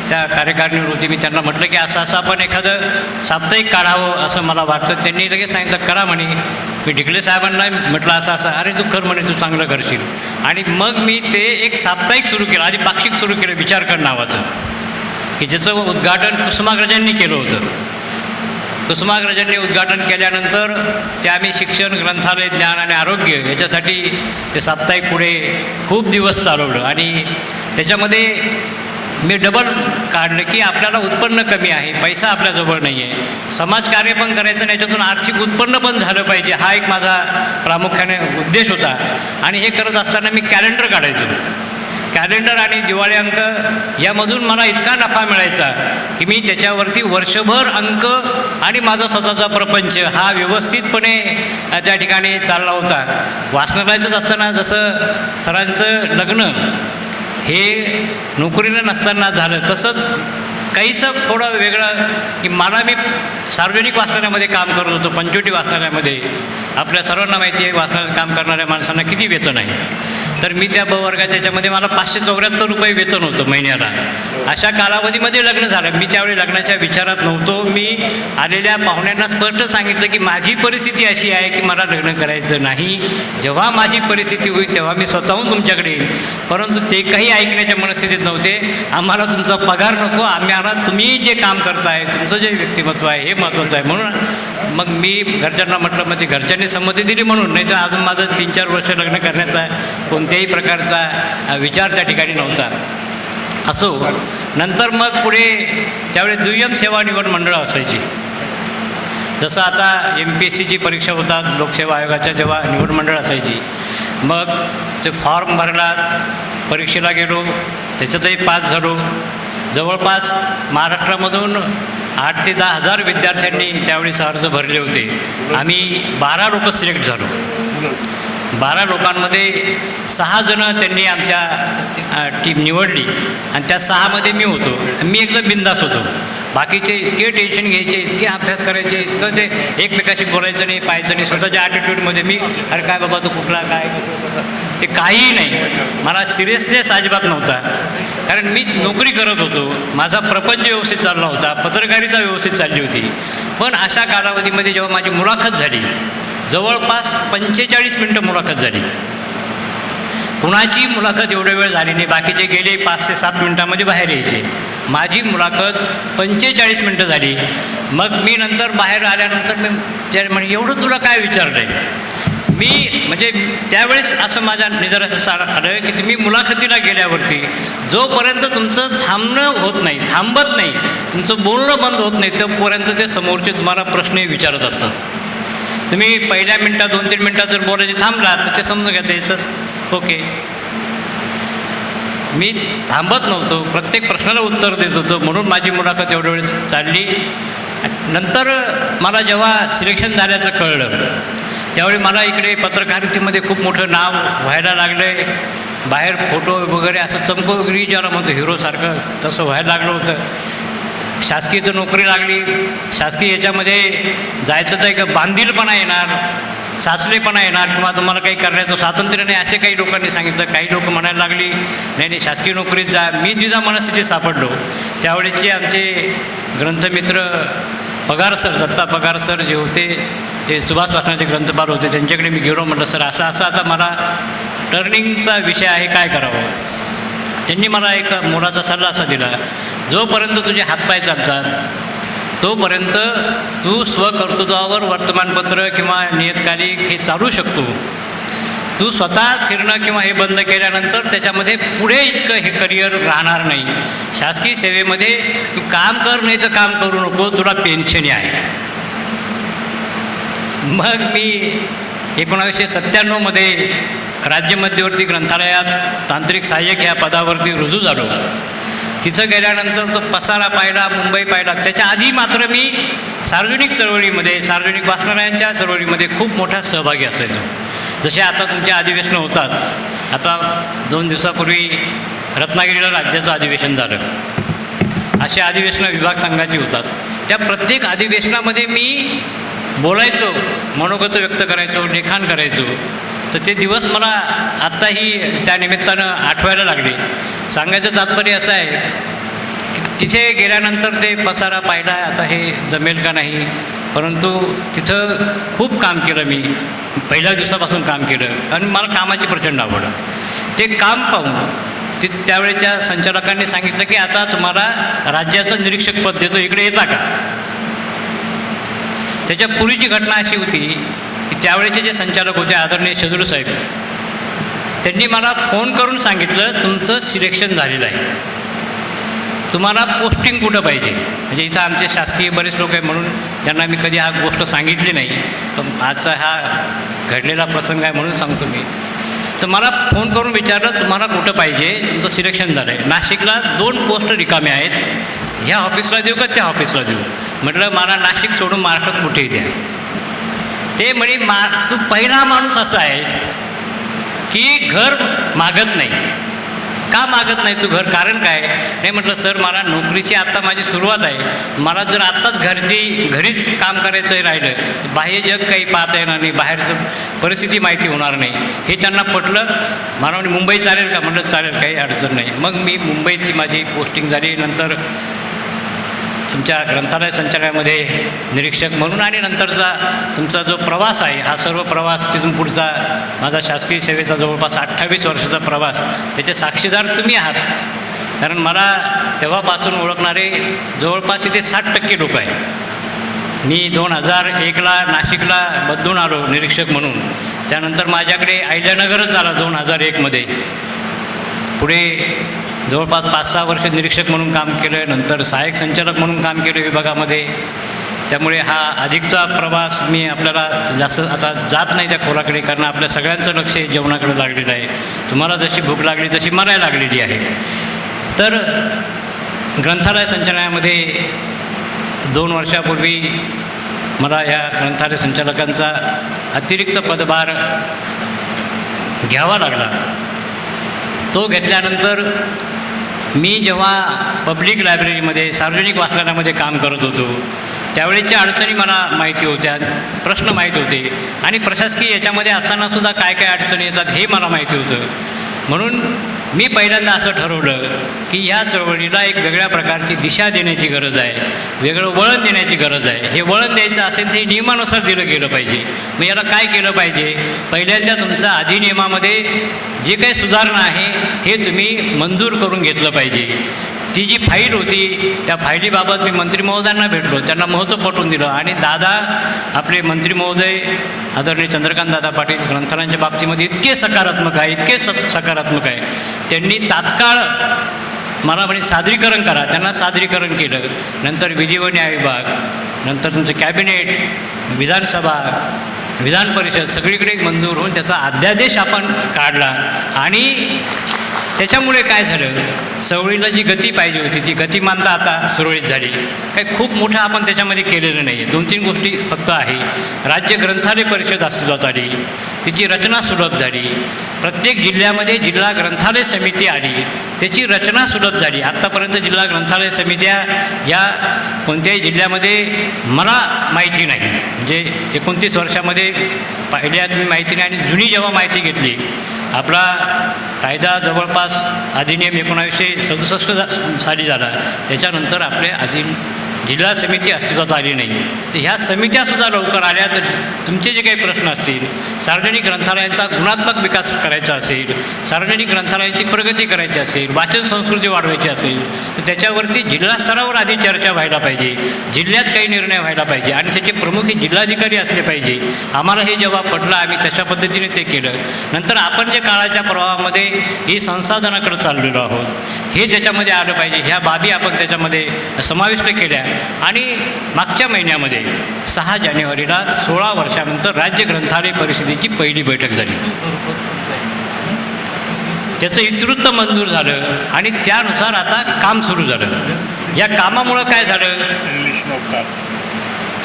त्या कार्यकारिणीवर होती. मी त्यांना म्हटलं की असं आपण एखादं साप्ताहिक काढावं असं मला वाटतं. त्यांनी लगेच सांगितलं करा म्हणे. मी ढिकले साहेबांना म्हटलं असं अरे तू कर म्हणे, तू चांगलं करशील. आणि मग मी ते एक साप्ताहिक सुरू केलं, आधी पाक्षिक सुरू केलं विचार कर नावाचं, की ज्याचं उद्घाटन कुसुमाग्रजांनी केलं होतं. कुसुमाग्रजांनी उद्घाटन केल्यानंतर ते आम्ही शिक्षण, ग्रंथालय, ज्ञान आणि आरोग्य याच्यासाठी ते साप्ताहिक पुढे खूप दिवस चालवलं. आणि त्याच्यामध्ये मी डबल काढलं की आपल्याला उत्पन्न कमी आहे, पैसा आपल्याजवळ नाही आहे, समाजकार्य पण करायचं आणि याच्यातून आर्थिक उत्पन्न पण झालं पाहिजे, हा एक माझा प्रामुख्याने उद्देश होता. आणि हे करत असताना मी कॅलेंडर काढायचो. कॅलेंडर आणि दिवाळी अंक यामधून मला इतका नफा मिळायचा की मी त्याच्यावरती वर्षभर अंक आणि माझा स्वतःचा प्रपंच हा व्यवस्थितपणे त्या ठिकाणी चालला होता. वाचनालयाचंच असताना जसं सरांचं लग्न हे नोकरीला नसताना झालं, तसंच काहीसं थोडं वेगळं की मी सार्वजनिक वाचनालयामध्ये काम करत होतो. पंचवटी वाचनालयामध्ये आपल्या सर्वांना माहिती आहे वाचनालयात काम करणाऱ्या माणसांना किती वेतन आहे. तर मी त्या वर्गाच्या याच्यामध्ये मला 574 रुपये वेतन होतं महिन्याला. अशा कालावधीमध्ये लग्न झालं. मी त्यावेळी लग्नाच्या विचारात नव्हतो. मी आलेल्या पाहुण्यांना स्पष्ट सांगितलं की माझी परिस्थिती अशी आहे की मला लग्न करायचं नाही. जेव्हा माझी परिस्थिती होईल तेव्हा मी स्वतःहून तुमच्याकडे येईल. परंतु ते काही ऐकण्याच्या मनस्थितीत नव्हते. आम्हाला तुमचा पगार नको, आम्हाला तुम्ही जे काम करताय, तुमचं जे व्यक्तिमत्व आहे हे महत्त्वाचं आहे. म्हणून मग मी घरच्यांना म्हटलं, मग ते घरच्यांनी संमती दिली म्हणून, नाही तर अजून माझं 3-4 वर्ष लग्न करण्याचा कोणत्याही प्रकारचा विचार त्या ठिकाणी नव्हता. असो, नंतर मग पुढे त्यावेळी दुय्यम सेवा निवड मंडळं असायची. जसं आता MPSCची परीक्षा होतात, लोकसेवा आयोगाच्या जेव्हा निवड मंडळ असायची, मग ते फॉर्म भरला, परीक्षेला गेलो, त्याच्यातही पास झालो. जवळपास महाराष्ट्रामधून 8,000 ते 10,000 विद्यार्थ्यांनी त्यावेळी अर्ज भरले होते. आम्ही 12 लोक सिलेक्ट झालो. 12 लोकांमध्ये 6 जणं त्यांनी आमच्या टीम निवडली आणि त्या 6मध्ये मी होतो. मी एकदम बिंदास होतो. बाकीचे इतके टेन्शन घ्यायचे, इतके अभ्यास करायचे, इतकं ते एकमेकाशी बोलायचं नाही, पाहायचं नाही. स्वतःच्या ॲटिट्यूडमध्ये मी अरे काय बाबा तो कुठला काय कसं ते काहीही नाही. मला सिरियसनेस अजिबात नव्हता, कारण मी नोकरी करत होतो, माझा प्रपंच व्यवस्थित चालला होता, पत्रकारिता व्यवस्थित चालली होती. पण अशा कालावधीमध्ये जेव्हा माझी मुलाखत झाली, जवळपास 45 मिनटं मुलाखत झाली. कुणाची मुलाखत एवढा वेळ झाली नाही. बाकीचे गेले 5 ते 7 मिनटामध्ये बाहेर यायचे. माझी मुलाखत 45 मिनटं झाली. मग मी नंतर बाहेर आल्यानंतर मी त्याने म्हणे एवढं तुला काय विचारलं आहे. मी म्हणजे त्यावेळेस असं माझ्या निदर्शनास आलं की तुम्ही मुलाखतीला गेल्यावरती जोपर्यंत तुमचं थांबणं होत नाही, थांबत नाही, तुमचं बोलणं बंद होत नाही, तोपर्यंत ते समोरचे तुम्हाला प्रश्नही विचारत असतात. तुम्ही पहिल्या मिनटात 2-3 मिनटात जर बोलायचे थांबलात तर ते समजून घ्यायचं ओके. मी थांबत नव्हतो, प्रत्येक प्रश्नाला उत्तर देत होतो. म्हणून माझी मुलाखत एवढ्या वेळेस चालली. नंतर मला जेव्हा सिलेक्शन झाल्याचं कळलं त्यावेळी मला इकडे पत्रकारितेमध्ये खूप मोठं नाव व्हायला लागलं आहे. बाहेर फोटो वगैरे असं चमकोगिरी ज्याला म्हणतो हिरोसारखं तसं व्हायला लागलं होतं. शासकीय तर नोकरी लागली. शासकीय याच्यामध्ये जायचं तर एक बांधीलपणा येणार, साचलेपणा येणार किंवा तुम्हाला काही करण्याचं स्वातंत्र्य नाही असे काही लोकांनी सांगितलं. काही लोक म्हणायला लागली नाही नाही शासकीय नोकरीत जा. मी जिजा मनस्थितीत सापडलो. त्यावेळेचे आमचे ग्रंथमित्र पगार सर, दत्ता पगार सर जे होते ते सुभाष वाचनाचे ग्रंथपाल होते, त्यांच्याकडे मी गेलो. म्हटलं सर असं असं आता मला टर्निंगचा विषय आहे, काय करावं. त्यांनी मला एक मोलाचा सल्ला असा दिला, जोपर्यंत तुझे हातपाय चालतात तोपर्यंत तू स्वकर्तृत्वावर वर्तमानपत्र किंवा नियतकालिक हे चालू शकतो. तू स्वतः फिरणं किंवा हे बंद केल्यानंतर त्याच्यामध्ये पुढे इतकं हे करिअर राहणार नाही. शासकीय सेवेमध्ये तू काम कर, नाही तर काम करू नको, तुला पेन्शन आहे. मग मी 1997मध्ये राज्य मध्यवर्ती ग्रंथालयात तांत्रिक सहाय्यक ह्या पदावरती रुजू झालो. तिथं गेल्यानंतर तो पसारा पाहिला, मुंबई पाहिला. त्याच्या आधी मात्र मी सार्वजनिक चळवळीमध्ये, सार्वजनिक वाचनालयांच्या चळवळीमध्ये खूप मोठा सहभागी असायचो. जसे आता तुमचे अधिवेशनं होतात आता 2 दिवसापूर्वी रत्नागिरीला राज्याचं अधिवेशन झालं. असे अधिवेशनं विभाग संघाची होतात. त्या प्रत्येक अधिवेशनामध्ये मी बोलायचो, मनोगत व्यक्त करायचो, लिखाण करायचो. तर ते दिवस मला आत्ताही त्या निमित्तानं आठवायला लागले. सांगायचं तात्पर्य असं आहे की तिथे गेल्यानंतर ते पसारा पाहिला, आता हे जमेल का नाही, परंतु तिथं खूप काम केलं मी. पहिल्या दिवसापासून काम केलं आणि मला कामाची प्रचंड आवड. ते काम पाहून त्यावेळेच्या संचालकांनी सांगितलं की आता तुम्हाला राज्याचं निरीक्षक पद देतो, इकडे येता का. त्याच्या पूर्वीची घटना अशी होती की त्यावेळेचे जे संचालक होते आदरणीय शेजुरू साहेब, त्यांनी मला फोन करून सांगितलं तुमचं सिलेक्शन झालेलं आहे, तुम्हाला पोस्टिंग कुठं पाहिजे. म्हणजे इथं आमचे शासकीय बरेच लोक आहे म्हणून त्यांना मी कधी हा गोष्ट सांगितली नाही, पण आजचा हा घडलेला प्रसंग आहे म्हणून सांगतो मी. तर मला फोन करून विचारलं तुम्हाला कुठं पाहिजे, तुमचं सिलेक्शन झालं आहे. नाशिकला 2 पोस्ट रिकामे आहेत, ह्या ऑफिसला देऊ का त्या ऑफिसला देऊ. म्हटलं मला नाशिक सोडून महाराष्ट्रात कुठेही द्या. ते म्हणे तू पहिला माणूस असा आहेस की घर मागत नाही. का मागत नाही तू घर, कारण काय. नाही म्हटलं सर मला नोकरीची आत्ता माझी सुरुवात आहे, मला जर आत्ताच घरीच काम करायचं राहिलं तर बाह्य जग काही पाहता येणार नाही, बाहेरचं परिस्थिती माहिती होणार नाही. हे त्यांना पटलं. मला म्हणजे मुंबई चालेल का, म्हटलं चालेल, काही अडचण नाही. मग मी मुंबईत माझी पोस्टिंग झाली. नंतर तुमच्या ग्रंथालय संचालनालयामध्ये निरीक्षक म्हणून आणि नंतरचा तुमचा जो प्रवास आहे हा सर्व प्रवास तिथून पुढचा माझा शासकीय सेवेचा जवळपास 28 वर्षाचा प्रवास, त्याचे साक्षीदार तुम्ही आहात. कारण मला तेव्हापासून ओळखणारे जवळपास इथे 60% लोक आहेत. मी 2001ला नाशिकला बदलून आलो निरीक्षक म्हणून. त्यानंतर माझ्याकडे अहिल्यानगरच आला 2001मध्ये. पुढे जवळपास 5-6 वर्ष निरीक्षक म्हणून काम केलं, नंतर सहाय्यक संचालक म्हणून काम केलं विभागामध्ये. त्यामुळे हा अधिकचा प्रवास मी आपल्याला जास्त आता जात नाही त्या खोलाकडे, कारण आपल्या सगळ्यांचं लक्ष जेवणाकडे लागलेलं आहे. तुम्हाला जशी भूक लागली तशी मला लागलेली आहे. तर ग्रंथालय संचालनालयामध्ये 2 वर्षापूर्वी मला या ग्रंथालय संचालकांचा अतिरिक्त पदभार घ्यावा लागला. तो घेतल्यानंतर मी जेव्हा पब्लिक लायब्ररीमध्ये सार्वजनिक वाचनालयामध्ये काम करत होतो त्यावेळेच्या अडचणी मला माहिती होत्या, प्रश्न माहीत होते आणि प्रशासकीय याच्यामध्ये असतानासुद्धा काय काय अडचणी येतात हे मला माहिती होतं. म्हणून मी पहिल्यांदा असं ठरवलं की ह्या चळवळीला एक वेगळ्या प्रकारची दिशा देण्याची गरज आहे, वेगळं वळण देण्याची गरज आहे. हे वळण द्यायचं असेल ते नियमानुसार दिलं गेलं पाहिजे. मग याला काय केलं पाहिजे, पहिल्यांदा तुमचा अधिनियमामध्ये जे काही सुधारणा आहे हे तुम्ही मंजूर करून घेतलं पाहिजे. ती जी फाईल होती त्या फाईलीबाबत मी मंत्री महोदयांना भेटलो, त्यांना महत्त्व पटवून दिलं आणि दादा आपले मंत्री महोदय आदरणीय चंद्रकांत दादा पाटील ग्रंथालयांच्या बाबतीमध्ये इतके सकारात्मक आहे, इतके सकारात्मक आहे. त्यांनी तात्काळ मला म्हणे सादरीकरण करा, त्यांना सादरीकरण केलं. नंतर विधी व न्याय विभाग, नंतर तुमचं कॅबिनेट, विधानसभा, विधान परिषद सगळीकडे मंजूर होऊन त्याचा अध्यादेश आपण काढला. आणि त्याच्यामुळे काय झालं, चळवळीला जी गती पाहिजे होती ती गतिमानता आता सुरळीत झाली. काही खूप मोठं आपण त्याच्यामध्ये केलेलं नाही. 2-3 गोष्टी फक्त आहे. राज्य ग्रंथालय परिषद अस्तित्वात आली, तिची रचना सुलभ झाली. प्रत्येक जिल्ह्यामध्ये जिल्हा ग्रंथालय समिती आली, त्याची रचना सुलभ झाली. आत्तापर्यंत जिल्हा ग्रंथालय समित्या या कोणत्याही जिल्ह्यामध्ये मला माहिती नाही. म्हणजे 29 वर्षामध्ये पहिल्यात मी माहिती नाही. आणि जुनी जेव्हा माहिती घेतली, आपला कायदा जवळपास अधिनियम 1967 साली झाला, त्याच्यानंतर आपले जिल्हा समिती अस्तित्वात आली नाही. तर ह्या समित्यासुद्धा लवकर आल्या तर तुमचे जे काही प्रश्न असतील, सार्वजनिक ग्रंथालयांचा गुणात्मक विकास करायचा असेल, सार्वजनिक ग्रंथालयांची प्रगती करायची असेल, वाचन संस्कृती वाढवायची असेल तर त्याच्यावरती जिल्हा स्तरावर आधी चर्चा व्हायला पाहिजे, जिल्ह्यात काही निर्णय व्हायला पाहिजे आणि त्याचे प्रमुख हे जिल्हाधिकारी असले पाहिजे. आम्हाला हे जेव्हा पटलं आम्ही तशा पद्धतीने ते केलं. नंतर आपण जे काळाच्या प्रवाहामध्ये ही संसाधनाकडे चाललेलो आहोत हे त्याच्यामध्ये आलं पाहिजे. ह्या बाबी आपण त्याच्यामध्ये समाविष्ट केल्या. आणि मागच्या महिन्यामध्ये 6 जानेवारीला 16 वर्षानंतर राज्य ग्रंथालय परिषदेची पहिली बैठक झाली. त्याचं इतिवृत्त मंजूर झालं आणि त्यानुसार आता काम सुरू झालं. या कामामुळं काय झालं,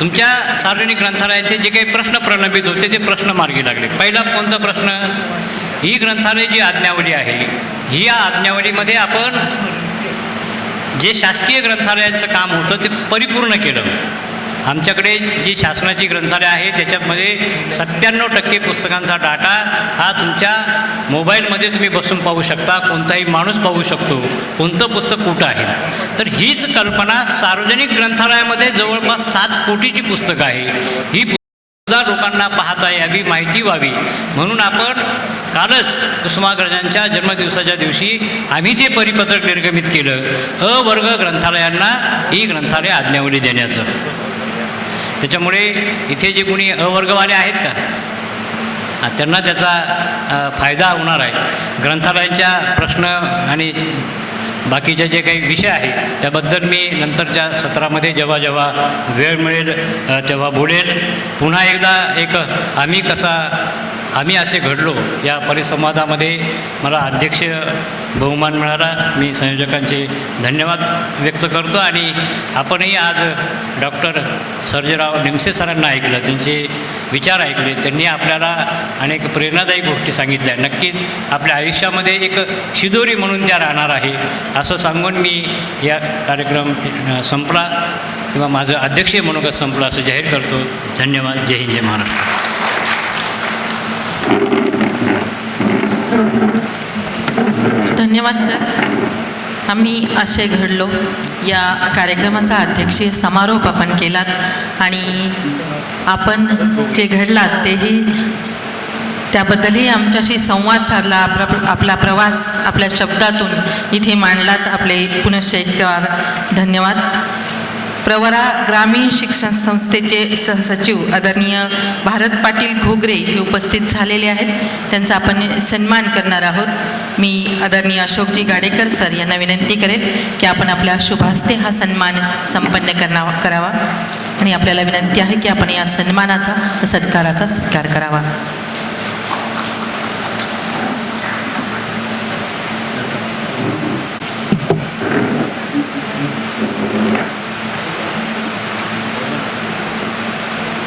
तुमच्या सार्वजनिक ग्रंथालयाचे जे काही प्रश्न प्रलंबित होते ते प्रश्न मार्गी लागले. पहिला कोणता प्रश्न ही ग्रंथालय जी आज्ञावली आहे, ही या आज्ञावलीमध्ये आपण जे शासकीय ग्रंथालयांचं काम होतं ते परिपूर्ण केलं. आमच्याकडे जी शासनाची ग्रंथालय आहे त्याच्यामध्ये 97% पुस्तकांचा डाटा हा तुमच्या मोबाईलमध्ये तुम्ही बसून पाहू शकता, कोणताही माणूस पाहू शकतो कोणतं पुस्तक कुठं आहे. तर हीच कल्पना सार्वजनिक ग्रंथालयामध्ये जवळपास 7 कोटीची पुस्तकं आहे. ही सुद्धा लोकांना पाहता यावी, माहिती व्हावी म्हणून आपण कालच कुसुमाग्रजांच्या जन्मदिवसाच्या दिवशी आम्ही जे परिपत्रक निर्गमित केलं अ वर्ग ग्रंथालयांना ही ग्रंथालय आज्ञावली देण्याचं. त्याच्यामुळे इथे जे कोणी अवर्गवाले आहेत का त्यांना त्याचा फायदा होणार आहे. ग्रंथालयांच्या प्रश्न आणि बाकीचे जे काही विषय आहेत त्याबद्दल मी नंतरच्या सत्रामध्ये जेव्हा जेव्हा वेळ मिळेल तेव्हा बोलेल. पुन्हा एकदा एक आम्ही असे घडलो या परिसंवादामध्ये मला अध्यक्ष बहुमान मिळाला. मी संयोजकांचे धन्यवाद व्यक्त करतो. आणि आपणही आज डॉक्टर सर्जेराव निमसे सरांना ऐकलं, त्यांचे विचार ऐकले, त्यांनी आपल्याला अनेक प्रेरणादायी गोष्टी सांगितल्या. नक्कीच आपल्या आयुष्यामध्ये एक शिदोरी म्हणून त्या राहणार आहे असं सांगून मी या कार्यक्रम संपला किंवा माझं अध्यक्षीय मनोगत संपलं असं जाहीर करतो. धन्यवाद. जय हिंद, जय महाराष्ट्र. धन्यवाद सर. आम्ही असे घडलो या कार्यक्रमाचा अध्यक्षीय समारोप आपण केलात आणि आपण जे घडलात तेही त्याबद्दलही आमच्याशी संवाद साधला. आपला प्रवास आपल्या शब्दातून इथे मांडलात. आपले पुनश्च एक धन्यवाद. प्रवरा ग्रामीण शिक्षण संस्थेचे सहसचिव आदरणीय भारत पाटील घोगरे इथे उपस्थित झालेले आहेत. त्यांचा आपण सन्मान करणार आहोत. मी आदरणीय अशोकजी गाडेकर सर यांना विनंती करेन की आपण आपल्या शुभहस्ते हा सन्मान संपन्न करावा आणि आपल्याला विनंती आहे की आपण या सन्मानाचा सत्काराचा स्वीकार करावा.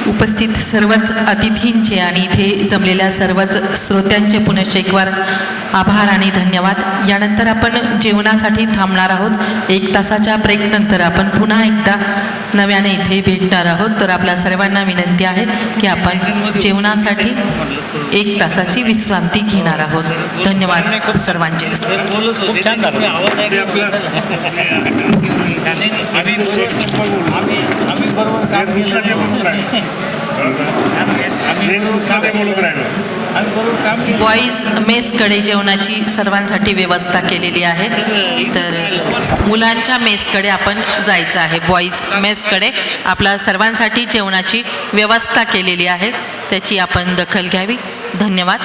उपस्थित सर्वच अतिथींचे आणि इथे जमलेल्या सर्वच श्रोत्यांचे पुनश्च एक वार आभार आणि धन्यवाद. यानंतर आपण जेवणासाठी थांबणार आहोत. 1 तासाच्या ब्रेकनंतर आपण पुन्हा एकदा नव्याने इथे भेटणार आहोत. तर आपल्या सर्वांना विनंती आहे की आपण जेवणासाठी 1 तासाची विश्रांती घेणार आहोत. धन्यवाद सर्वांचे. बॉईज मेसकडे जेवणाची सर्वांसाठी व्यवस्था केलेली आहे. तर मुलांच्या मेसकडे आपण जायचं आहे. बॉईज मेसकडे आपल्या सर्वांसाठी जेवणाची व्यवस्था केलेली आहे, त्याची आपण दखल घ्यावी. धन्यवाद.